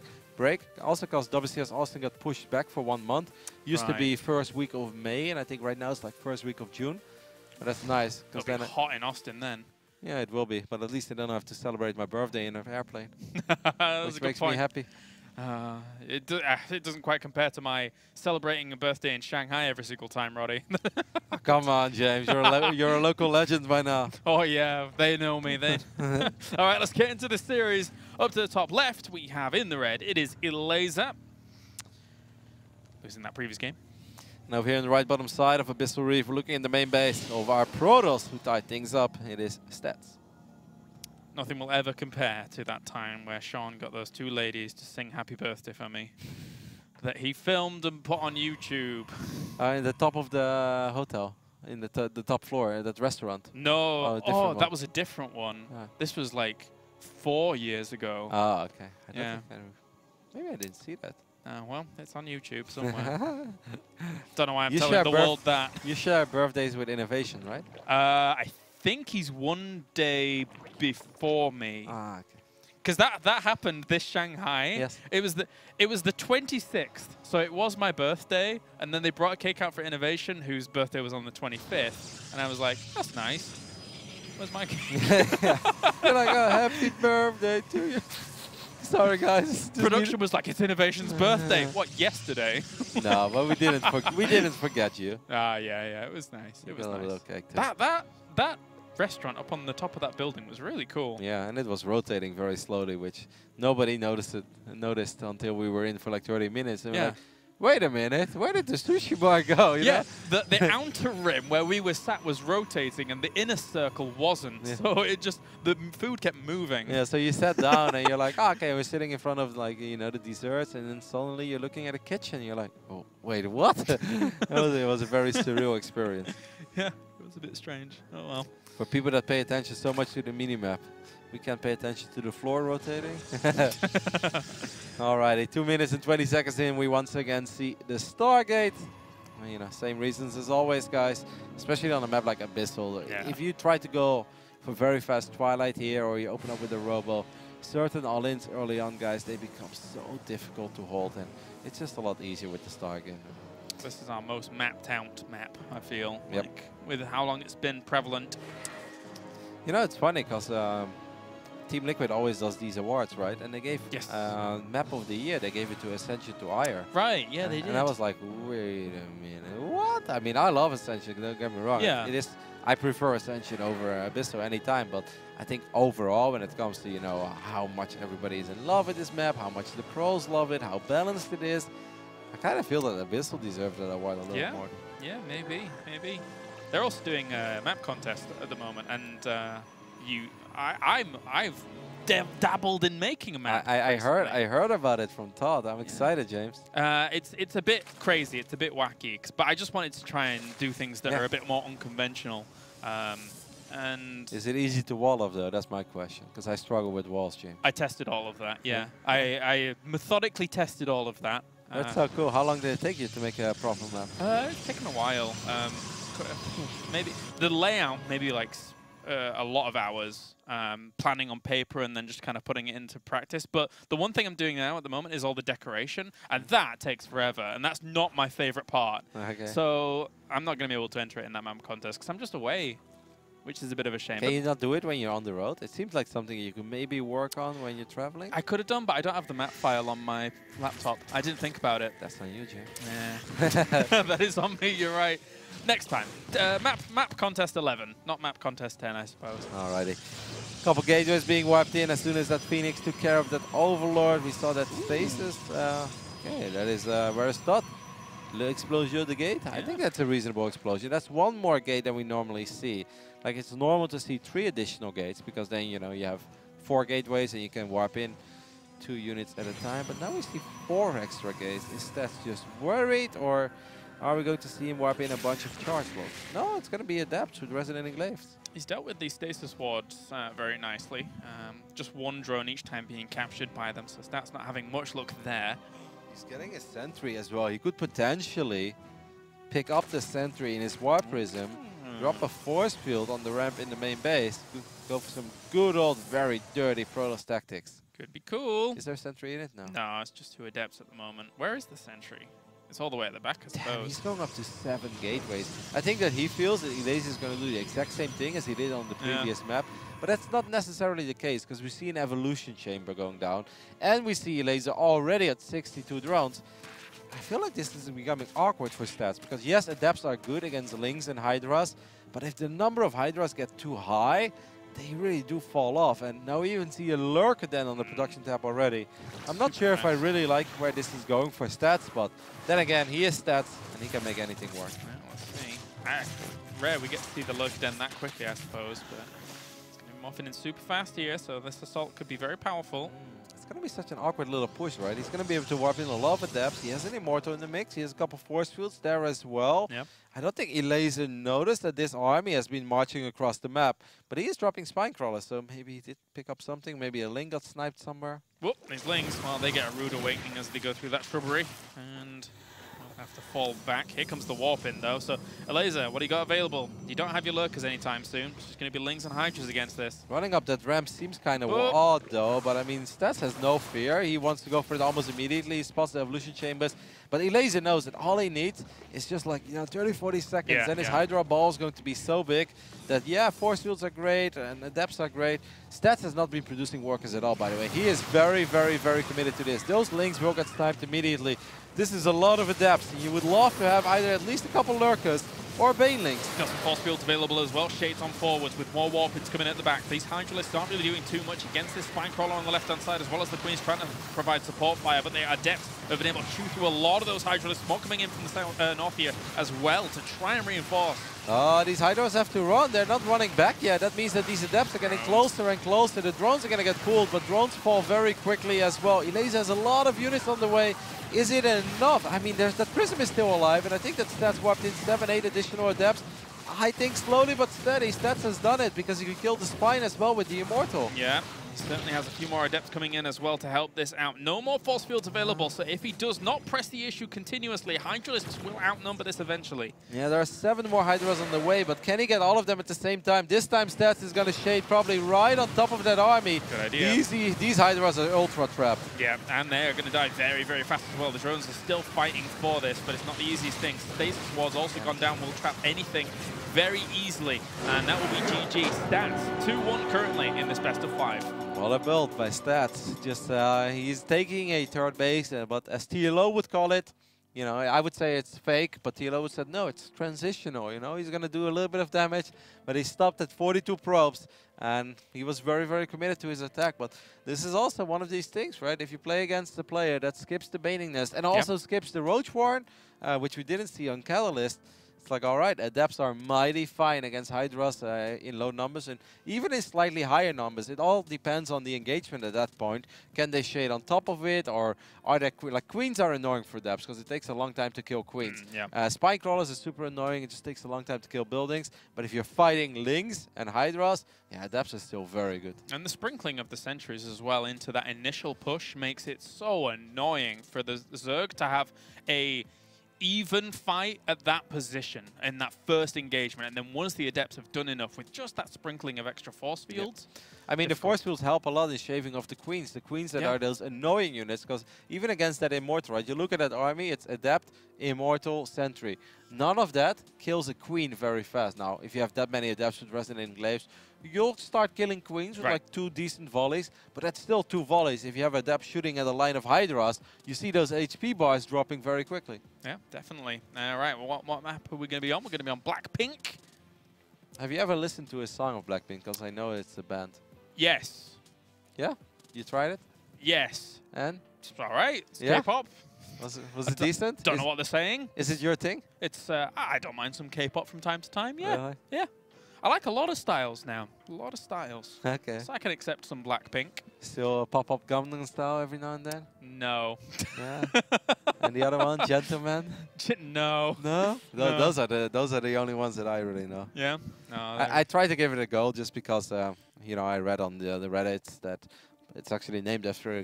Speaker 2: Also because WCS Austin got pushed back for 1 month. Used to be first week of May, and I think right now it's like first week of June. But that's nice.
Speaker 1: It'll be hot in Austin then.
Speaker 2: Yeah, it will be. But at least I don't have to celebrate my birthday in an airplane.
Speaker 1: Which
Speaker 2: makes me happy.
Speaker 1: It doesn't quite compare to my celebrating a birthday in Shanghai every single time, Roddy.
Speaker 2: Oh, come on, James. You're a local legend by now.
Speaker 1: Oh, yeah. They know me. All right, let's get into the series. Up to the top left, we have in the red, it is Elazer. Losing that previous game.
Speaker 2: Now here in the right bottom side of Abyssal Reef, we're looking in the main base of our Protoss, who tied things up. It is Stats.
Speaker 1: Nothing will ever compare to that time where Sean got those 2 ladies to sing happy birthday for me. That he filmed and put on YouTube.
Speaker 2: In the top of the hotel. in the top floor, that restaurant?
Speaker 1: No.
Speaker 2: Oh,
Speaker 1: that was a different one. This was like 4 years ago.
Speaker 2: Oh, okay.
Speaker 1: Yeah.
Speaker 2: Maybe I didn't see that.
Speaker 1: Well, it's on YouTube somewhere. Don't know why I'm telling
Speaker 2: share
Speaker 1: the world that.
Speaker 2: You share birthdays with Innovation, right?
Speaker 1: I think he's 1 day before me.
Speaker 2: Ah, okay.
Speaker 1: Because that happened this Shanghai.
Speaker 2: Yes.
Speaker 1: It was the 26th, so it was my birthday, and then they brought a cake out for Innovation, whose birthday was on the 25th, and I was like, that's nice. Where's my cake?
Speaker 2: You're like, oh, happy birthday to you. Sorry, guys.
Speaker 1: Production was like, it's Innovation's birthday. What, yesterday?
Speaker 2: No, but we didn't forget you.
Speaker 1: Ah, yeah, it was nice. It was nice.
Speaker 2: A little cake too.
Speaker 1: That restaurant up on the top of that building was really cool.
Speaker 2: Yeah, and it was rotating very slowly, which nobody noticed until we were in for like 30 minutes. And we're like, wait a minute, where did the sushi bar go? You know?
Speaker 1: The outer rim where we were sat was rotating, and the inner circle wasn't. Yeah. So the food kept moving.
Speaker 2: Yeah, so you sat down and you're like, oh, okay, we're sitting in front of like the desserts, and then suddenly you're looking at a kitchen. You're like, oh, wait, what? It was a very surreal experience.
Speaker 1: Yeah, it was a bit strange. Oh well.
Speaker 2: For people that pay attention so much to the mini-map, we can't pay attention to the floor rotating. Alrighty, 2 minutes and 20 seconds in, we once again see the Stargate. Same reasons as always, guys. Especially on a map like Abyssal. Yeah. If you try to go for very fast Twilight here, or you open up with a Robo, certain all-ins early on, guys, they become so difficult to hold, and it's just a lot easier with the Stargate.
Speaker 1: This is our most mapped out map, I feel.
Speaker 2: Yep.
Speaker 1: Like, with how long it's been prevalent.
Speaker 2: It's funny because Team Liquid always does these awards, right? And they gave Map of the Year, they gave it to Ascension to Ire.
Speaker 1: Right, yeah, they did.
Speaker 2: And I was like, wait a minute, what? I mean, I love Ascension, don't get me wrong.
Speaker 1: Yeah.
Speaker 2: I prefer Ascension over Abyssal anytime, but I think overall, when it comes to, how much everybody is in love with this map, how much the pros love it, how balanced it is, I kind of feel that Abyssal deserves that award a little more.
Speaker 1: Yeah, maybe. They're also doing a map contest at the moment, and I've dabbled in making a map.
Speaker 2: I heard about it from Todd. I'm excited, James.
Speaker 1: It's a bit crazy. It's a bit wacky. But I just wanted to try and do things that are a bit more unconventional. And
Speaker 2: is it easy to wall off though? That's my question, because I struggle with walls, James.
Speaker 1: I tested all of that. Yeah, I methodically tested all of that.
Speaker 2: That's so cool. How long did it take you to make a proper map?
Speaker 1: It's taken a while. Maybe the layout, maybe like a lot of hours planning on paper and then just kind of putting it into practice. But the one thing I'm doing now at the moment is all the decoration, and that takes forever, and that's not my favorite part.
Speaker 2: Okay.
Speaker 1: So I'm not going to be able to enter it in that map contest because I'm just away, which is a bit of a shame.
Speaker 2: Can you not do it when you're on the road? It seems like something you could maybe work on when you're traveling.
Speaker 1: I could have done, but I don't have the map file on my laptop. I didn't think about it.
Speaker 2: That's on you, Jim.
Speaker 1: Yeah. That is on me, you're right. Next time. Map contest 11, not map contest 10, I suppose.
Speaker 2: Alrighty. Couple gateways being wiped in as soon as that Phoenix took care of that Overlord. We saw that stasis. Okay, that is where is that? L'explosion de gate? I think that's a reasonable explosion. That's one more gate than we normally see. Like, it's normal to see 3 additional gates, because then, you have 4 gateways and you can warp in 2 units at a time. But now we see 4 extra gates. Is that just worried, or are we going to see him warp in a bunch of charge blocks? No, it's going to be Adepts with Resonant Englaves.
Speaker 1: He's dealt with these stasis wards very nicely. Just 1 drone each time being captured by them, so Stat's not having much luck there.
Speaker 2: He's getting a sentry as well. He could potentially pick up the sentry in his warp prism, drop a force field on the ramp in the main base, go for some good old, very dirty Protoss tactics.
Speaker 1: Could be cool.
Speaker 2: Is there a sentry in it? No.
Speaker 1: No, it's just 2 Adepts at the moment. Where is the sentry? It's all the way at the back, I suppose.
Speaker 2: Damn, he's going up to 7 gateways. I think that he feels that Elazer is going to do the exact same thing as he did on the previous map. But that's not necessarily the case, because we see an evolution chamber going down. And we see Elazer already at 62 drones. I feel like this is becoming awkward for Stats, because yes, Adepts are good against Lings and Hydras, but if the number of Hydras get too high, they really do fall off. And now we even see a Lurker then on the production tab already. I'm not sure if I really like where this is going for Stats, but then again, he is Stats, and he can make anything work.
Speaker 1: Well, let's see. Rare we get to see the Lurker den that quickly, I suppose, but it's going to be morphing in super fast here, so this assault could be very powerful.
Speaker 2: It's going to be such an awkward little push, right? He's going to be able to warp in a lot of adepts. He has an Immortal in the mix. He has a couple force fields there as well.
Speaker 1: Yep.
Speaker 2: I don't think Elazer noticed that this army has been marching across the map, but he is dropping spine crawlers, so maybe he did pick up something. Maybe a Ling got sniped somewhere.
Speaker 1: Whoop, these Lings, well, they get a rude awakening as they go through that shrubbery, and they'll have to fall back. Here comes the warp in, though. So, Elazer, what do you got available? You don't have your lurkers anytime soon. It's just going to be Lings and Hydras against this.
Speaker 2: Running up that ramp seems kind of odd, though, but I mean, Stats has no fear. He wants to go for it almost immediately. He spots the evolution chambers. But Elazer knows that all he needs is just like, 30, 40 seconds. Then his Hydra ball is going to be so big that, force fields are great and adepts are great. Stats has not been producing workers at all, by the way. He is very, very, very committed to this. Those Lings will get sniped immediately. This is a lot of adepts. And you would love to have either at least a couple lurkers or Banelings.
Speaker 1: Got some force fields available as well. Shades on forwards with more warpins coming at the back. These Hydralists aren't really doing too much against this spine crawler on the left-hand side, as well as the Queen's trying to provide support fire, but they are adept have been able to chew through a lot of those Hydralists. More coming in from the south, north here as well to try and reinforce.
Speaker 2: These Hydras have to run. They're not running back yet. That means that these adepts are getting closer and closer. The drones are going to get pulled, but drones fall very quickly as well. Elazer has a lot of units on the way. Is it enough? I mean, that Prism is still alive, and I think that Stats warped in 7, 8 additional adepts. I think slowly but steady, Stats has done it because he could kill the spine as well with the Immortal.
Speaker 1: Yeah. He certainly has a few more adepts coming in as well to help this out. No more force fields available, so if he does not press the issue continuously, Hydralists will outnumber this eventually.
Speaker 2: Yeah, there are 7 more Hydras on the way, but can he get all of them at the same time? This time Stats is going to shade probably right on top of that army.
Speaker 1: Good idea.
Speaker 2: These Hydras are ultra trapped.
Speaker 1: Yeah, and they're going to die very, very fast as well. The drones are still fighting for this, but it's not the easiest thing. Stasis Ward's also gone down, will trap anything very easily, and that will be GG. Stats 2-1 currently in this best of 5.
Speaker 2: Well built by Stats. Just he's taking a third base, but as TLO would call it, I would say it's fake, but TLO would say no, it's transitional. He's going to do a little bit of damage, but he stopped at 42 probes, and he was very, very committed to his attack. But this is also one of these things, right? If you play against a player that skips the Baning Nest and also skips the Roach Warren, which we didn't see on Catalyst, it's like, all right, adepts are mighty fine against Hydras in low numbers and even in slightly higher numbers. It all depends on the engagement at that point. Can they shade on top of it, or are they like Queens are annoying for adepts because it takes a long time to kill Queens. Spine crawlers is super annoying. It just takes a long time to kill buildings. But if you're fighting Lings and Hydras, adepts are still very good. And
Speaker 1: the sprinkling of the sentries as well into that initial push makes it so annoying for the Zerg to have a even fight at that position in that first engagement, and then once the adepts have done enough with just that sprinkling of extra force fields.
Speaker 2: I mean, the force fields help a lot in shaving off the Queens. The Queens that are those annoying units, because even against that Immortal, right? You look at that army, it's Adept, Immortal, Sentry. None of that kills a Queen very fast. Now, if you have that many Adepts with Resonant Glaives, you'll start killing Queens with like 2 decent volleys, but that's still 2 volleys. If you have Adept shooting at a line of Hydras, you see those HP bars dropping very quickly. Yeah,
Speaker 1: definitely. All right, well, what map are we going to be on? We're going to be on Blackpink.
Speaker 2: Have you ever listened to a song of Blackpink? Because I know it's a band.
Speaker 1: Yes.
Speaker 2: Yeah? You tried it?
Speaker 1: Yes.
Speaker 2: And?
Speaker 1: It's all right. It's K-pop.
Speaker 2: Was it decent?
Speaker 1: Don't know what they're saying.
Speaker 2: Is it your thing?
Speaker 1: It's I don't mind some K-pop from time to time. Yeah.
Speaker 2: Really?
Speaker 1: Yeah. I like a lot of styles now. A lot of styles.
Speaker 2: Okay.
Speaker 1: So I can accept some Blackpink.
Speaker 2: Still a pop-up Gangnam Style every now and then?
Speaker 1: No.
Speaker 2: Yeah. And the other one, Gentleman?
Speaker 1: No.
Speaker 2: No?
Speaker 1: No.
Speaker 2: Those are the only ones that I really know.
Speaker 1: Yeah. No,
Speaker 2: I tried to give it a go just because I read on the Reddits that it's actually named after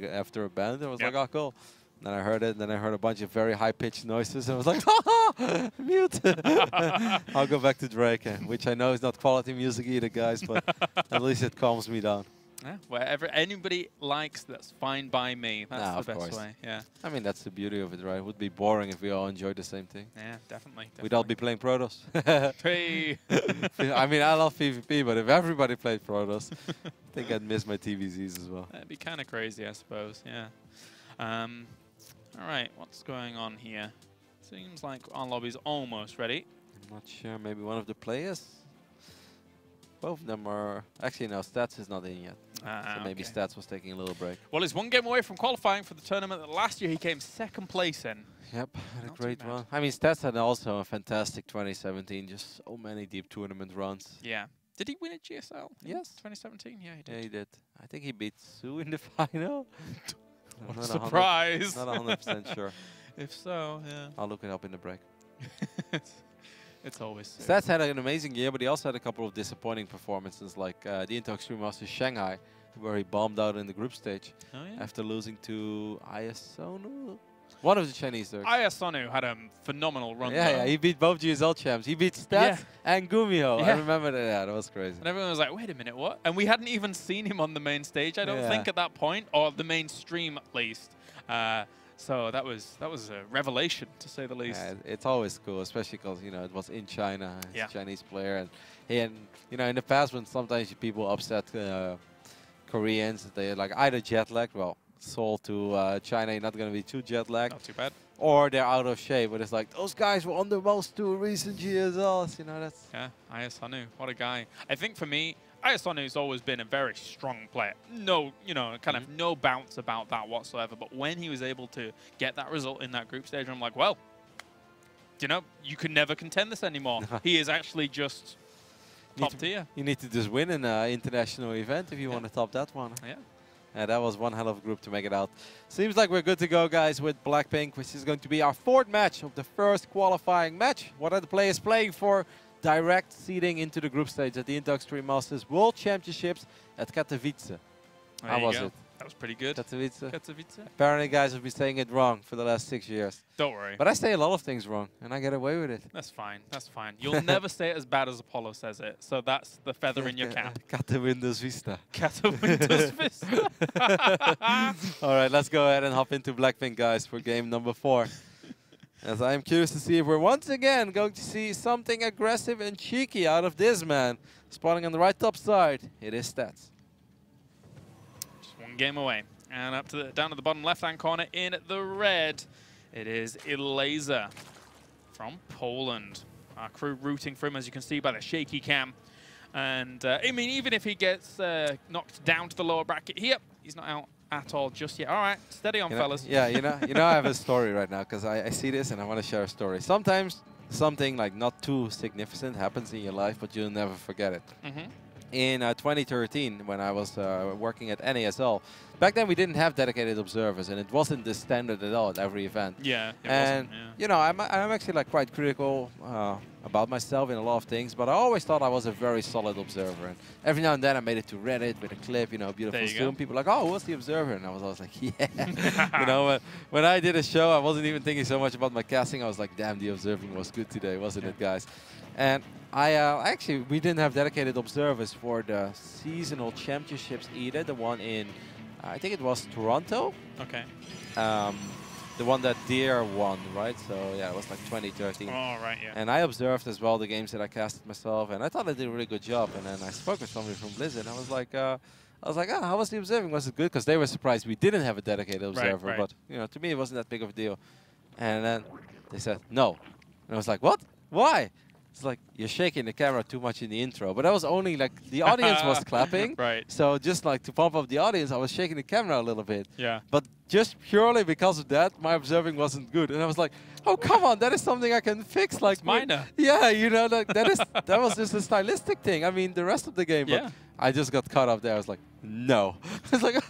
Speaker 2: a band. I was like, oh cool. Then I heard it, and then I heard a bunch of very high-pitched noises, and I was like, haha, mute. I'll go back to Drake, which I know is not quality music either, guys, but at least it calms me down.
Speaker 1: Yeah, wherever anybody likes, that's fine by me. That's the best way. Yeah.
Speaker 2: I mean, that's the beauty of it, right? It would be boring if we all enjoyed the same thing.
Speaker 1: Yeah, definitely.
Speaker 2: We'd all be playing Protoss.
Speaker 1: Hey.
Speaker 2: I mean, I love PvP, but if everybody played Protoss, I think I'd miss my TVZs as well.
Speaker 1: That'd be kind of crazy, I suppose. Yeah. All right, what's going on here? Seems like our lobby's almost ready.
Speaker 2: I'm not sure. Maybe one of the players? Both of them are... Actually, no, Stats is not in yet. So maybe Stats was taking a little break.
Speaker 1: Well, he's 1 game away from qualifying for the tournament that last year he came 2nd place in.
Speaker 2: Yep, had a great run. I mean, Stats had also a fantastic 2017. Just so many deep tournament runs.
Speaker 1: Yeah. Did he win a GSL?
Speaker 2: Yes.
Speaker 1: 2017? Yeah, he did.
Speaker 2: Yeah, he did. I think he beat Sue in the final.
Speaker 1: What a surprise.
Speaker 2: Not 100% sure.
Speaker 1: If so, yeah.
Speaker 2: I'll look it up in the break.
Speaker 1: It's always sick.
Speaker 2: Stats had an amazing year, but he also had a couple of disappointing performances, like the Intel Extreme Masters Shanghai, where he bombed out in the group stage after losing to ISONU. One of the Chinese Turks.
Speaker 1: ISONU had a phenomenal run.
Speaker 2: Yeah, he beat both GSL champs. He beat Stats and Gumio. I remember that. Yeah, that was crazy.
Speaker 1: And everyone was like, wait a minute, what? And we hadn't even seen him on the main stage, I don't think, at that point, or the main stream at least. So that was a revelation, to say the least.
Speaker 2: Yeah, it's always cool, especially because it was in China. He's a Chinese player, and in the past when sometimes people upset Koreans, they like either jet lagged. Well, Seoul to China, you're not going to be too jet lagged.
Speaker 1: Not too bad.
Speaker 2: Or they're out of shape, but it's like those guys were on the most two recent GSLs. That's
Speaker 1: ISONU, what a guy. I think for me, ISONU's always been a very strong player. No, kind of no bounce about that whatsoever. But when he was able to get that result in that group stage, I'm like, well, you can never contend this anymore. He is actually just top tier.
Speaker 2: You need to just win an international event if you want to top that one. Yeah, that was one hell of a group to make it out. Seems like we're good to go, guys, with Blackpink, which is going to be our 4th match of the first qualifying match. What are the players playing for? Direct seeding into the group stage at the Intel Extreme Masters World Championships at Katowice. How was it?
Speaker 1: That was pretty good.
Speaker 2: Katowice.
Speaker 1: Katowice.
Speaker 2: Apparently, guys have been saying it wrong for the last 6 years.
Speaker 1: Don't worry.
Speaker 2: But I say a lot of things wrong, and I get away with it.
Speaker 1: That's fine. That's fine. You'll never say it as bad as Apollo says it. So that's the feather in your cap.
Speaker 2: Katowice Vista.
Speaker 1: Katowice Vista.
Speaker 2: All right, let's go ahead and hop into Blackpink, guys, for game number 4. As I am curious to see if we're once again going to see something aggressive and cheeky out of this man. Spawning on the right top side, it is Stats.
Speaker 1: Just one game away. And up to down to the bottom left-hand corner in the red, it is Elazer from Poland. Our crew rooting for him, as you can see by the shaky cam. And, I mean, even if he gets knocked down to the lower bracket here, he's not out at all just yet. All right, steady on, fellas.
Speaker 2: Yeah, I have a story right now because I see this and I want to share a story. Sometimes something like not too significant happens in your life, but you'll never forget it. In 2013, when I was working at NASL, back then we didn't have dedicated observers, and it wasn't the standard at all at every event.
Speaker 1: Yeah, it
Speaker 2: and
Speaker 1: wasn't,
Speaker 2: I'm actually like quite critical about myself in a lot of things, but I always thought I was a very solid observer. And every now and then I made it to Reddit with a clip, beautiful zoom. People like, oh, what's the observer? And I was always like, yeah. When I did a show, I wasn't even thinking so much about my casting. I was like, damn, the observing was good today, wasn't it, guys? And actually, we didn't have dedicated observers for the seasonal championships either. The one in, I think it was Toronto.
Speaker 1: Okay.
Speaker 2: The one that Deer won, right? So yeah, it was like 2013.
Speaker 1: Oh, right, yeah.
Speaker 2: And I observed as well the games that I casted myself, and I thought I did a really good job. And then I spoke with somebody from Blizzard, and I was like, how was the observing? Was it good? Because they were surprised we didn't have a dedicated observer.
Speaker 1: Right.
Speaker 2: But to me, it wasn't that big of a deal. And then they said no, and I was like, what? Why? It's like, you're shaking the camera too much in the intro. But that was only like, the audience was clapping.
Speaker 1: Right.
Speaker 2: So just like to pump up the audience, I was shaking the camera a little bit.
Speaker 1: Yeah.
Speaker 2: But just purely because of that, my observing wasn't good. And I was like, oh, come on, that is something I can fix. Like,
Speaker 1: minor.
Speaker 2: Yeah, like that was just a stylistic thing. I mean, the rest of the game, but I just got caught up there. I was like, no. I was like,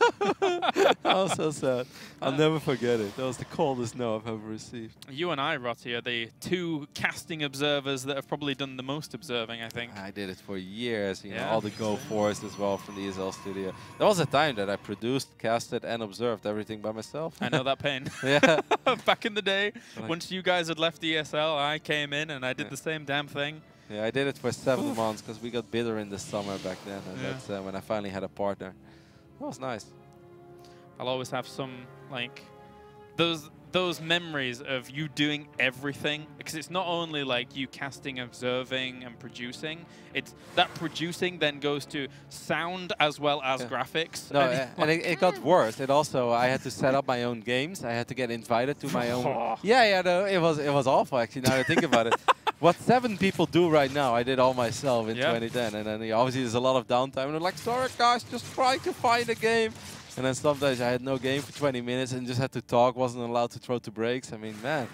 Speaker 2: I was so sad. I'll never forget it. That was the coldest no I've ever received.
Speaker 1: You and I, Rotti, are the 2 casting observers that have probably done the most observing, I think.
Speaker 2: I did it for years, all the Go Force as well from the ESL studio. There was a time that I produced, casted, and observed everything by myself.
Speaker 1: I know that pain.
Speaker 2: Yeah.
Speaker 1: Back in the day, once you guys had left ESL, I came in and I did the same damn thing.
Speaker 2: Yeah, I did it for 7 months because we got bitter in the summer back then. And that's when I finally had a partner. That was nice.
Speaker 1: I'll always have some, like, those memories of you doing everything. Because it's not only, like, you casting, observing, and producing. It's that producing then goes to sound as well as graphics.
Speaker 2: No, and it got worse. It also, I had to set up my own games. I had to get invited to my own. No, it was awful, actually, now that I think about it. What 7 people do right now, I did all myself in 2010. And then obviously there's a lot of downtime. And I'm like, sorry guys, just trying to find a game. And then sometimes I had no game for 20 minutes and just had to talk, wasn't allowed to throw to breaks. I mean, man,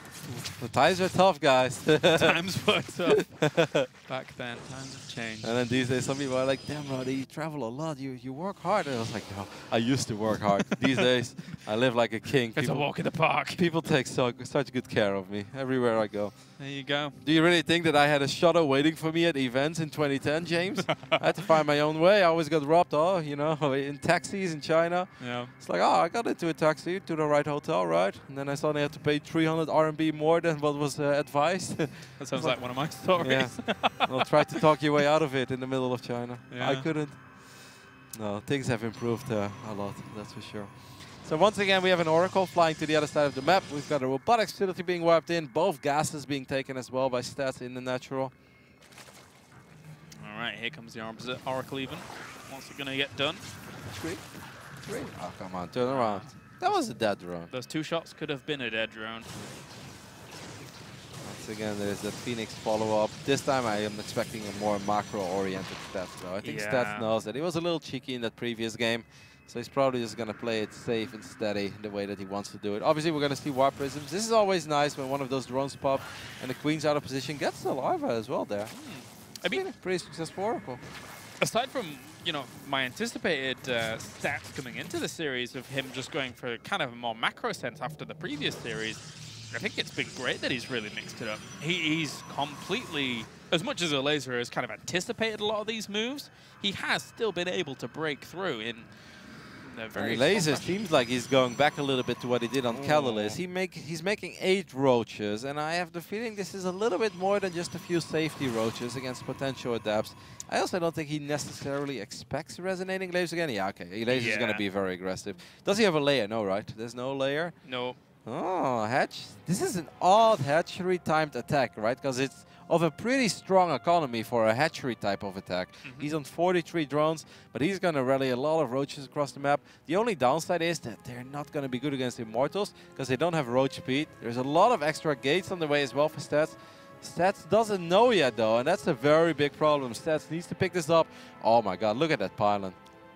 Speaker 2: the times were tough, guys.
Speaker 1: Times were tough. Back then, times have changed.
Speaker 2: And then these days, some people are like, damn, Roddy, you travel a lot, you work hard. And I was like, no, I used to work hard. These days, I live like a king.
Speaker 1: It's a walk in the park.
Speaker 2: People take such good care of me everywhere I go.
Speaker 1: There you go.
Speaker 2: Do you really think that I had a shuttle waiting for me at events in 2010, James? I had to find my own way. I always got robbed, you know, in taxis in China.
Speaker 1: Yeah.
Speaker 2: It's like, I got into a taxi to the right hotel, right? And then I suddenly had to pay 300 RMB more than what was advised.
Speaker 1: That sounds like one of my stories.
Speaker 2: Yeah. Well, try to talk your way out of it in the middle of China.
Speaker 1: Yeah.
Speaker 2: I couldn't. No, things have improved a lot, that's for sure. So once again, we have an Oracle flying to the other side of the map. We've got a robotics facility being wiped in. Both gases being taken as well by stats in the natural.
Speaker 1: All right, here comes the opposite Oracle even. What's it going to get done?
Speaker 2: Three. Oh, come on, turn around. That was a dead drone.
Speaker 1: Those 2 shots could have been a dead drone.
Speaker 2: Once again, there's the Phoenix follow-up. This time I am expecting a more macro-oriented Stats, though. I think Stats knows that he was a little cheeky in that previous game. So he's probably just going to play it safe and steady the way that he wants to do it. Obviously, we're going to see Warp Prisms. This is always nice when one of those drones pop and the Queen's out of position. Gets the Larva as well there.
Speaker 1: I mean,
Speaker 2: pretty successful Oracle.
Speaker 1: Aside from, you know, my anticipated stats coming into the series of him just going for kind of a more macro sense after the previous series, I think it's been great that he's really mixed it up. He's completely, as much as Elazer has kind of anticipated a lot of these moves, he has still been able to break through in very
Speaker 2: Elazer seems like he's going back a little bit to what he did on Catalyst. He's making 8 roaches, and I have the feeling this is a little bit more than just a few safety roaches against potential adapts. I also don't think he necessarily expects resonating Elazer again. Yeah, okay, Elazer is going to be very aggressive. Does he have a layer? No, right? There's no layer?
Speaker 1: No.
Speaker 2: Oh, hatch. This is an odd hatchery-timed attack, right? Because it's of a pretty strong economy for a hatchery type of attack. He's on 43 drones, but he's going to rally a lot of roaches across the map. The only downside is that they're not going to be good against Immortals because they don't have roach speed. There's a lot of extra gates on the way as well for Stats. Stats doesn't know yet, though, and that's a very big problem. Stats needs to pick this up. Oh my god, look at that pylon.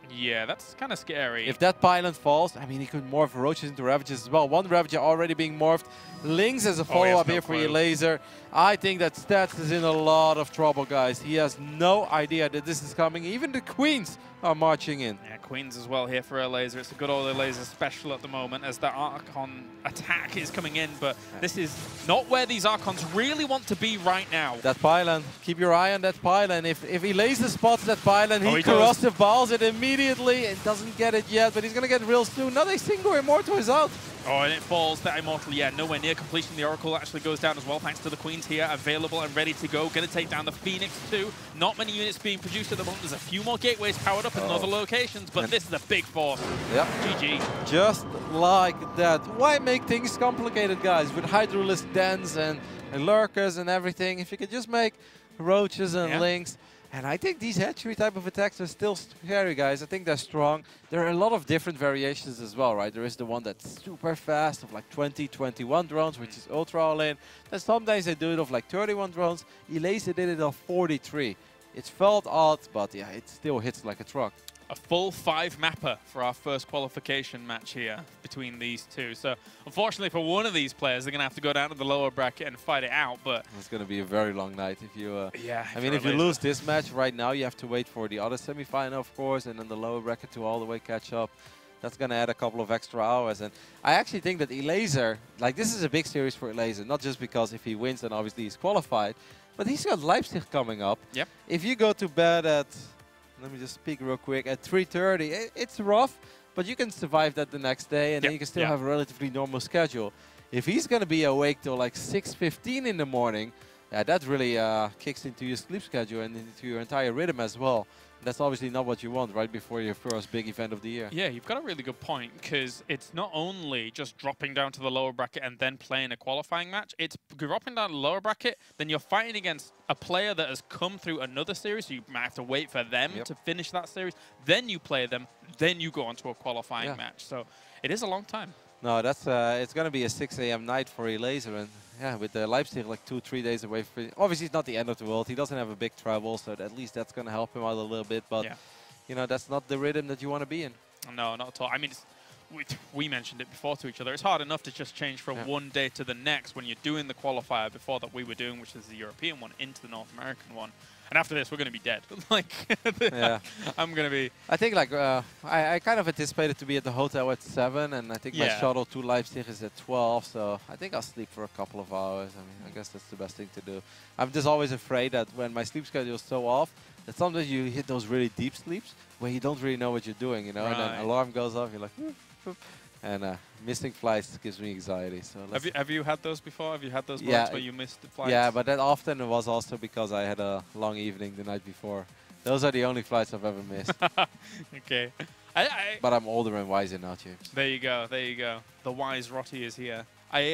Speaker 1: Yeah, that's kind of scary.
Speaker 2: If that pylon falls, I mean, he could morph roaches into Ravages as well. One Ravager already being morphed. Lynx as a follow-up here for Elazer. I think that Stats is in a lot of trouble, guys. He has no idea that this is coming. Even the Queens are marching in.
Speaker 1: Yeah, Queens as well here for Elazer. It's a good old Elazer special at the moment as the Archon attack is coming in, but this is not where these Archons really want to be right now.
Speaker 2: That pylon, keep your eye on that pylon. If Elazer spots that pylon, he corrosive balls it immediately and doesn't get it yet, but he's going to get real soon. Another single Immortal is out.
Speaker 1: Oh, and it falls. That Immortal, yeah, nowhere near completion. The Oracle actually goes down as well, thanks to the Queens here, available and ready to go. Going to take down the Phoenix too. Not many units being produced at the moment. There's a few more gateways powered up in other locations, but this is a big force.
Speaker 2: Yep.
Speaker 1: GG.
Speaker 2: Just like that. Why make things complicated, guys? With Hydralisk dens and lurkers and everything. If you could just make roaches and lynx. And I think these hatchery type of attacks are still scary, guys. I think they're strong. There are a lot of different variations as well, right? There is the one that's super fast of like 20, 21 drones, which is ultra all-in. Then sometimes they do it of like 31 drones. Elazer did it of 43. It felt odd, but yeah, it still hits like a truck.
Speaker 1: A full 5 mapper for our first qualification match here between these two. So unfortunately for one of these players, they're going to have to go down to the lower bracket and fight it out. But
Speaker 2: it's going to be a very long night if you.
Speaker 1: I
Speaker 2: mean, if you lose this match right now, you have to wait for the other semifinal, of course, and then the lower bracket to all the way catch up. That's going to add a couple of extra hours. And I actually think that Elazer, like this is a big series for Elazer, not just because if he wins, then obviously he's qualified, but he's got Leipzig coming up.
Speaker 1: Yep.
Speaker 2: If you go to bed at, let me just speak real quick, at 3:30, it's rough, but you can survive that the next day, and then you can still have a relatively normal schedule. If he's going to be awake till like 6:15 in the morning, that really kicks into your sleep schedule and into your entire rhythm as well. That's obviously not what you want right before your first big event of the year.
Speaker 1: Yeah, you've got a really good point, because it's not only just dropping down to the lower bracket and then playing a qualifying match. It's dropping down to the lower bracket, then you're fighting against a player that has come through another series, so you might have to wait for them to finish that series. Then you play them, then you go on to a qualifying match. So it is a long time.
Speaker 2: No, that's it's going to be a 6 a.m. night for Elazer, and yeah, with the Leipzig like 2-3 days away. Obviously, it's not the end of the world. He doesn't have a big travel, so at least that's going to help him out a little bit. But you know, that's not the rhythm that you want to be in.
Speaker 1: No, not at all. I mean, we mentioned it before to each other. It's hard enough to just change from one day to the next when you're doing the qualifier before that we were doing, which is the European one, into the North American one. And after this, we're going to be dead. Like, I'm going to be...
Speaker 2: I think, like, I kind of anticipated to be at the hotel at 7, and I think my shuttle to Leipzig is at 12, so I think I'll sleep for a couple of hours. I mean, I guess that's the best thing to do. I'm just always afraid that when my sleep schedule is so off, that sometimes you hit those really deep sleeps where you don't really know what you're doing, you know, and then alarm goes off, you're like, whoop, whoop. And missing flights gives me anxiety. So
Speaker 1: have you had those before? Have you had those moments where you missed the flights?
Speaker 2: Yeah, but that often was also because I had a long evening the night before. Those are the only flights I've ever missed.
Speaker 1: Okay.
Speaker 2: But I'm older and wiser now, James.
Speaker 1: There you go. There you go. The wise Rotty is here. I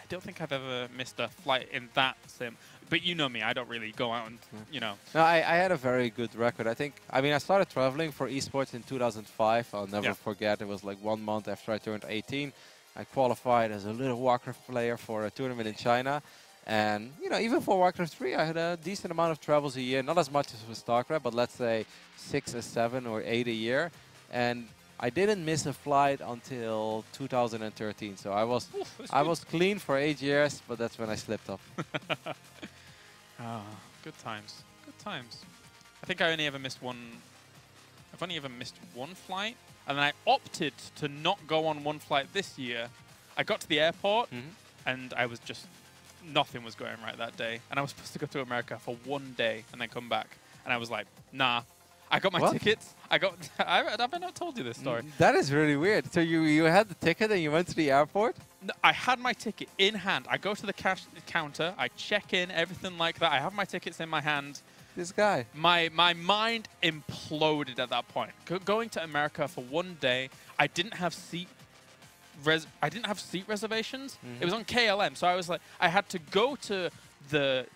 Speaker 1: don't think I've ever missed a flight in that sim. But you know me, I don't really go out and, you know.
Speaker 2: No, I had a very good record. I mean, I started traveling for esports in 2005. I'll never forget. It was like 1 month after I turned 18. I qualified as a little Warcraft player for a tournament in China. And, you know, even for Warcraft 3, I had a decent amount of travels a year. Not as much as with StarCraft, but let's say 6 or 7 or 8 a year. And I didn't miss a flight until 2013. So I was clean for 8 years, but that's when I slipped up.
Speaker 1: Good times. Good times. I think I only ever missed one. I've only ever missed one flight, and then I opted to not go on one flight this year. I got to the airport, and I was just nothing was going right that day, and I was supposed to go to America for 1 day and then come back, and I was like, nah. I got my tickets. Have I not told you this story?
Speaker 2: That is really weird. So you had the ticket and you went to the airport?
Speaker 1: No, I had my ticket in hand. I go to the cash counter. I check in, everything like that. I have my tickets in my hand.
Speaker 2: This guy.
Speaker 1: My mind imploded at that point. Going to America for 1 day, I didn't have seat reservations. It was on KLM, so I was like, I had to go to the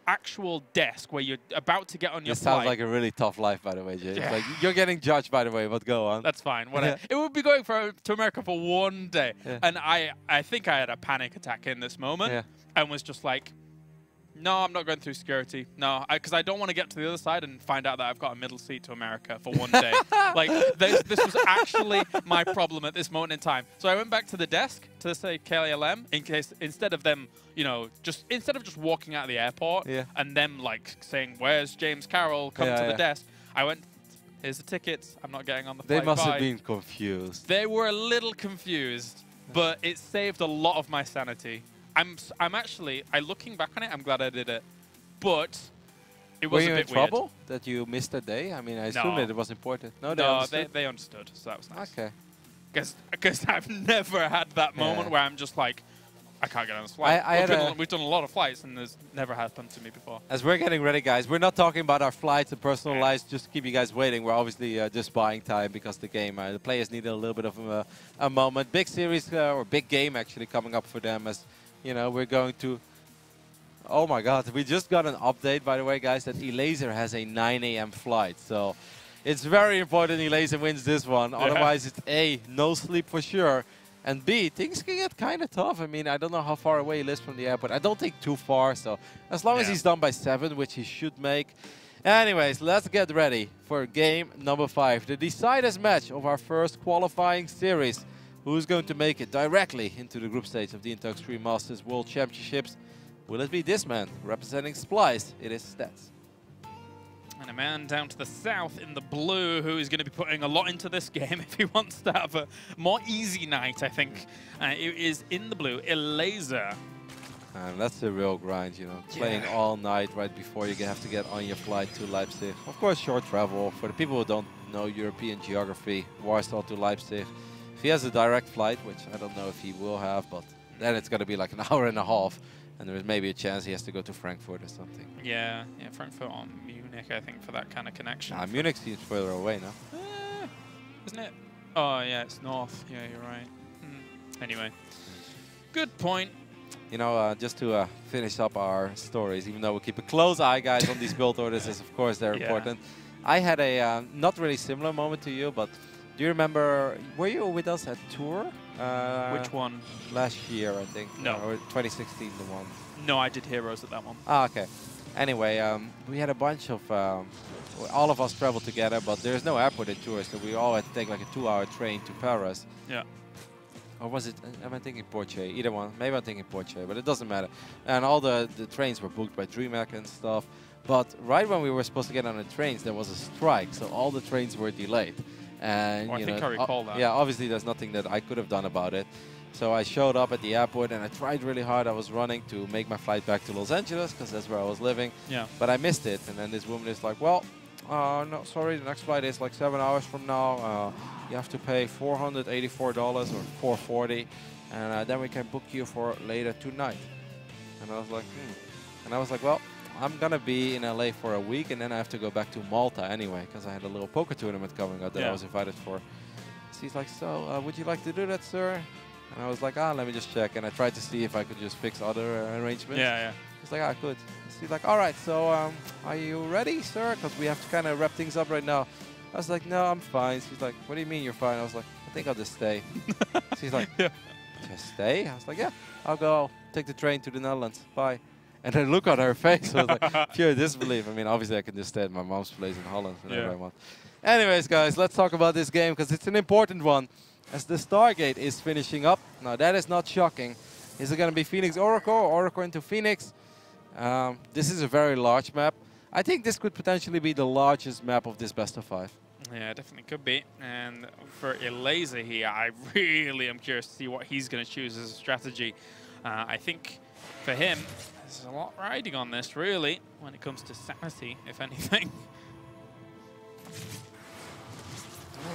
Speaker 1: actual desk where you're about to get on your flight.
Speaker 2: This sounds like a really tough life, by the way, Jay. Like, you're getting judged, by the way, but go on.
Speaker 1: That's fine. Whatever. It would be going to America for 1 day. And I think I had a panic attack in this moment and was just like, no, I'm not going through security. No, because I don't want to get to the other side and find out that I've got a middle seat to America for 1 day. Like, this was actually my problem at this moment in time. So I went back to the desk to say KLM in case, instead of them, you know, instead of just walking out of the airport and them like saying, where's James Carroll, come to the desk, I went, here's the tickets, I'm not getting on the flight.
Speaker 2: They must have been confused.
Speaker 1: They were a little confused, but it saved a lot of my sanity. I'm actually, looking back on it, I'm glad I did it, but it was a bit weird.
Speaker 2: Were you in trouble that you missed a day? I mean, I assume that it was important. No,
Speaker 1: they understood, so that was nice.
Speaker 2: Okay.
Speaker 1: Because I've never had that moment where I'm just like, I can't get on this flight. We've done a lot of flights, and there's never happened to me before.
Speaker 2: As we're getting ready, guys, we're not talking about our flights and personal lives just to keep you guys waiting. We're obviously just buying time because the game, the players need a little bit of a moment. Big series, or big game actually coming up for them as, you know, we're going to... Oh my God, we just got an update, by the way, guys, that Elazer has a 9 a.m. flight. So it's very important Elazer wins this one. Otherwise, it's A, no sleep for sure. And B, things can get kind of tough. I mean, I don't know how far away he lives from the airport. I don't think too far. So as long as he's done by 7, which he should make. Anyways, let's get ready for game number 5. The deciders match of our first qualifying series. Who's going to make it directly into the group stage of the Intel Extreme Masters World Championships? Will it be this man representing Splice? It is Stats.
Speaker 1: And a man down to the south in the blue who is going to be putting a lot into this game if he wants to have a more easy night, I think. It is in the blue, Elazer.
Speaker 2: And that's the real grind, you know, playing all night right before you have to get on your flight to Leipzig. Of course, short travel. For the people who don't know European geography, Warsaw to Leipzig. If he has a direct flight, which I don't know if he will have, but then it's going to be like an hour and a half. And there is maybe a chance he has to go to Frankfurt or something.
Speaker 1: Yeah, Frankfurt or Munich, I think, for that kind of connection.
Speaker 2: Munich seems further away now.
Speaker 1: Isn't it? Oh, yeah, it's north. Yeah, you're right. Anyway, good point.
Speaker 2: You know, just to finish up our stories, even though we keep a close eye, guys, on these build orders, as of course they're important. I had a not really similar moment to you, but do you remember, were you with us at Tour?
Speaker 1: Which one?
Speaker 2: Last year, I think.
Speaker 1: No.
Speaker 2: Or 2016, the one.
Speaker 1: No, I did Heroes at that one.
Speaker 2: Ah, okay. Anyway, we had a bunch of all of us travel together, but there's no airport in Tours, so we all had to take like a 2-hour train to Paris.
Speaker 1: Yeah.
Speaker 2: Or was it, am I thinking Porsche? Either one. Maybe I'm thinking Porsche, but it doesn't matter. And all the trains were booked by DreamHack and stuff. But right when we were supposed to get on the trains, there was a strike, so all the trains were delayed. And
Speaker 1: I think I recall that.
Speaker 2: Yeah, obviously there's nothing that I could have done about it. So I showed up at the airport and I tried really hard. I was running to make my flight back to Los Angeles because that's where I was living.
Speaker 1: Yeah.
Speaker 2: But I missed it. And then this woman is like, well, no, sorry, the next flight is like 7 hours from now. You have to pay $484 or $440, and then we can book you for later tonight. And I was like, And I was like, well, I'm gonna be in LA for a week, and then I have to go back to Malta anyway, because I had a little poker tournament coming up that I was invited for. So he's like, so would you like to do that, sir? And I was like, let me just check. And I tried to see if I could just fix other arrangements.
Speaker 1: Yeah.
Speaker 2: He's like, I could. So he's like, all right, so are you ready, sir? Because we have to kind of wrap things up right now. I was like, no, I'm fine. She's like, what do you mean you're fine? I was like, I think I'll just stay. She's like, just stay? I was like, yeah, I'll go. Take the train to the Netherlands. Bye. And the look on her face was like pure disbelief. I mean, obviously I can just stay at my mom's place in Holland whenever I want. Anyways, guys, let's talk about this game because it's an important one. As the Stargate is finishing up. Now, that is not shocking. Is it going to be Phoenix Oracle or Oracle into Phoenix? This is a very large map. I think this could potentially be the largest map of this best of 5.
Speaker 1: Yeah, definitely could be. And for Elazer here, I really am curious to see what he's going to choose as a strategy. I think for him, there's a lot riding on this, really, when it comes to sanity, if anything.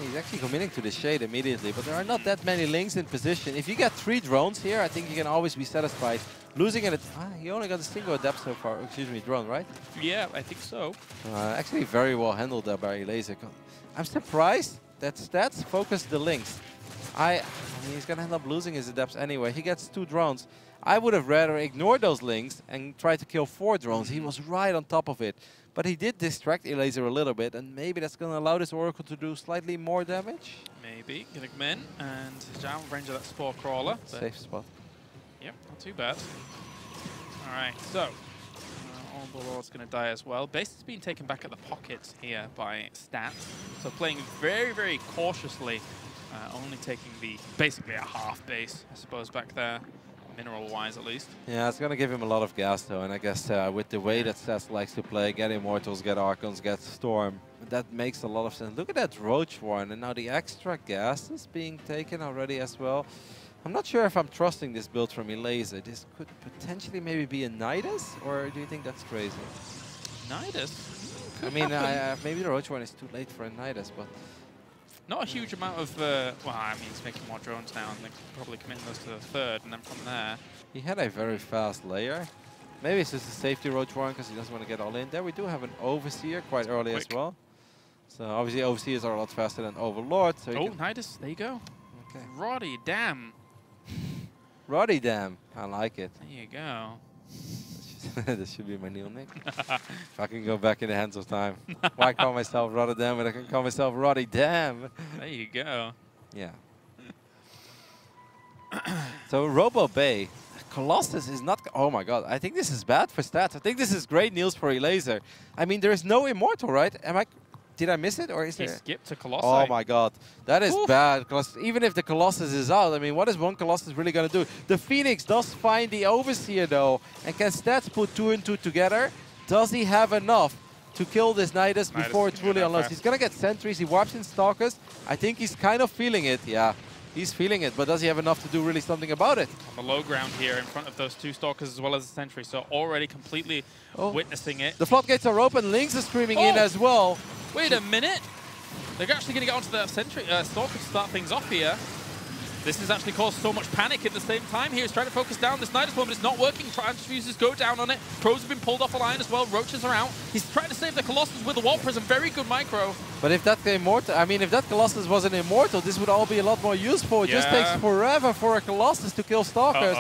Speaker 2: He's actually committing to the shade immediately, but there are not that many links in position. If you get 3 drones here, I think you can always be satisfied. Losing it, he only got a single adept so far. Excuse me, drone, right?
Speaker 1: Yeah, I think so.
Speaker 2: Actually, very well handled there by Elazer. I'm surprised that Stats focused the links. I mean, he's gonna end up losing his adepts anyway. He gets 2 drones. I would have rather ignored those links and tried to kill 4 drones. He was right on top of it. But he did distract Elazer a little bit, and maybe that's going to allow this Oracle to do slightly more damage.
Speaker 1: Maybe. Gonna come in and down range of that Spore Crawler.
Speaker 2: Safe spot.
Speaker 1: Yep, not too bad. All right, so Overlord's going to die as well. Base has been taken back at the pocket here by Stats. So playing very, very cautiously, only taking basically a half base, I suppose, back there. Mineral-wise, at least. Yeah,
Speaker 2: it's going to give him a lot of gas, though. And I guess with the way that Stats likes to play, get Immortals, get Archons, get Storm, that makes a lot of sense. Look at that Roach one, and now the extra gas is being taken already as well. I'm not sure if I'm trusting this build from Elazer. This could potentially maybe be a Nidus, or do you think that's crazy?
Speaker 1: Nidus?
Speaker 2: I mean, maybe the Roach one is too late for a Nidus, but...
Speaker 1: Not a huge amount of, well, I mean, he's making more drones now, and they're probably committing those to the 3rd, and then from there...
Speaker 2: He had a very fast layer. Maybe it's just a safety Roach one, because he doesn't want to get all in. There we do have an Overseer quite early as well. So obviously Overseers are a lot faster than Overlord. So
Speaker 1: Nidus, there you go.
Speaker 2: Okay.
Speaker 1: Roddy, damn.
Speaker 2: Roddy, damn. I like it.
Speaker 1: There you go.
Speaker 2: This should be my new nick. If I can go back in the hands of time. Why call myself Rotterdam when I can call myself Roddy Damn?
Speaker 1: There you go.
Speaker 2: Yeah. So Robo Bay, Colossus is not... Oh my god, I think this is bad for Stats. I think this is great news for Elazer. I mean, there is no Immortal, right? Did I miss it, or is
Speaker 1: he
Speaker 2: there?
Speaker 1: Skipped to Colossus.
Speaker 2: Oh my god, that is bad. Even if the Colossus is out, I mean, what is one Colossus really going to do? The Phoenix does find the Overseer, though, and can Stats put 2 and 2 together? Does he have enough to kill this Nidus before it's really unlocked? He's going to get Sentries, he warps in Stalkers. I think he's kind of feeling it, yeah. He's feeling it, but does he have enough to do really something about it?
Speaker 1: On the low ground here in front of those 2 Stalkers as well as the Sentry, so already completely witnessing it.
Speaker 2: The floodgates are open, Lynx is screaming in as well.
Speaker 1: Wait a minute! They're actually going to get onto the Sentry Stalker to start things off here. This has actually caused so much panic at the same time here. He's trying to focus down this Nidus bomb, but it's not working. Transfuses go down on it. Pros have been pulled off a line as well. Roaches are out. He's trying to save the Colossus with the Wall Prism. Very good micro.
Speaker 2: But if that Immortal, I mean, if that Colossus was an Immortal, this would all be a lot more useful. It just takes forever for a Colossus to kill Stalkers.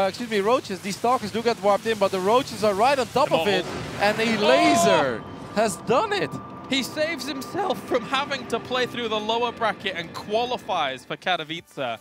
Speaker 2: Excuse me, Roaches. These Stalkers do get warped in, but the Roaches are right on top of it. And Elazer has done it.
Speaker 1: He saves himself from having to play through the lower bracket and qualifies for Katowice.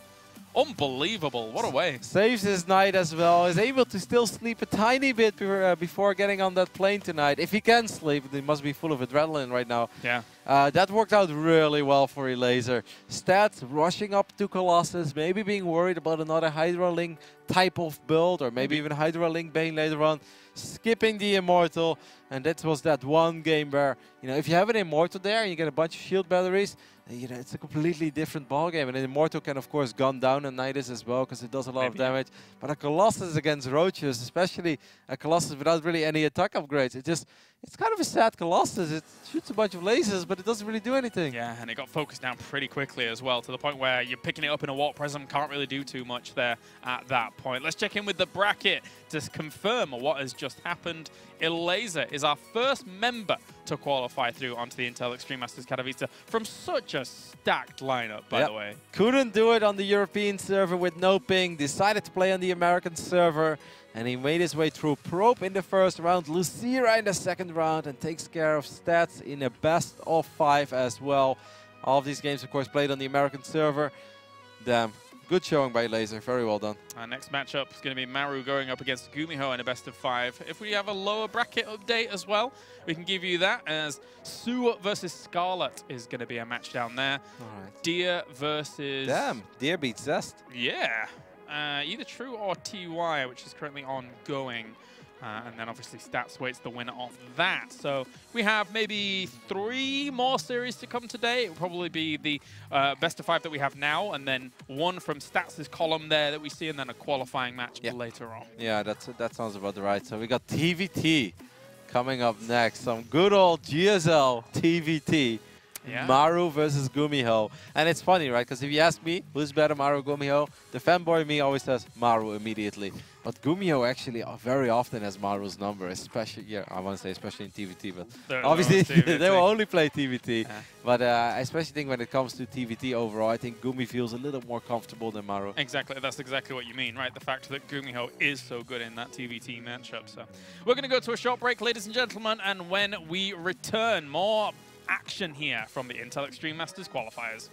Speaker 1: Unbelievable. What a way.
Speaker 2: Saves his night as well. Is able to still sleep a tiny bit before getting on that plane tonight. If he can sleep, he must be full of adrenaline right now.
Speaker 1: Yeah.
Speaker 2: That worked out really well for Elazer. Stats rushing up to Colossus, maybe being worried about another Hydra Link type of build, or maybe even Hydra Link Bane later on. Skipping the Immortal, and that was that one game where, you know, if you have an Immortal there and you get a bunch of shield batteries, you know, it's a completely different ballgame. And an Immortal can, of course, gun down a Nidus as well, because it does a lot of damage. But a Colossus against Roaches, especially a Colossus without really any attack upgrades, it's kind of a sad Colossus. It shoots a bunch of lasers, but it doesn't really do anything.
Speaker 1: Yeah, and it got focused down pretty quickly as well, to the point where you're picking it up in a Warp Prism, can't really do too much there at that point. Let's check in with the bracket to confirm what has just happened. Elazer is our first member to qualify through onto the Intel Extreme Masters Katowice from such a stacked lineup, by the way.
Speaker 2: Couldn't do it on the European server with no ping, decided to play on the American server, and he made his way through Probe in the first round, Lucira in the second round, and takes care of Stats in a best of 5 as well. All of these games, of course, played on the American server. Damn. Good showing by Elazer. Very well done.
Speaker 1: Our next matchup is going to be Maru going up against Gumiho in a best of 5. If we have a lower bracket update as well, we can give you that, as Sue versus Scarlet is going to be a match down there.
Speaker 2: All right.
Speaker 1: Deer versus...
Speaker 2: Damn, Deer beats Zest.
Speaker 1: Yeah. Either True or TY, which is currently ongoing. And then obviously Stats waits the winner of that. So we have maybe 3 more series to come today. It will probably be the best of 5 that we have now, and then one from Stats' column there that we see, and then a qualifying match later on.
Speaker 2: Yeah, that sounds about right. So we got TVT coming up next. Some good old GSL TVT. Yeah. Maru versus Gumiho. And it's funny, right? Because if you ask me, who's better, Maru or Gumiho? The fanboy me always says Maru immediately. But Gumiho actually very often has Maru's number, especially, I want to say especially in TVT, but obviously they will only play TVT. Yeah. But I especially think when it comes to TVT overall, I think Gumi feels a little more comfortable than Maru.
Speaker 1: Exactly, that's exactly what you mean, right? The fact that Gumiho is so good in that TVT matchup. So we're going to go to a short break, ladies and gentlemen, and when we return, more action here from the Intel Extreme Masters qualifiers.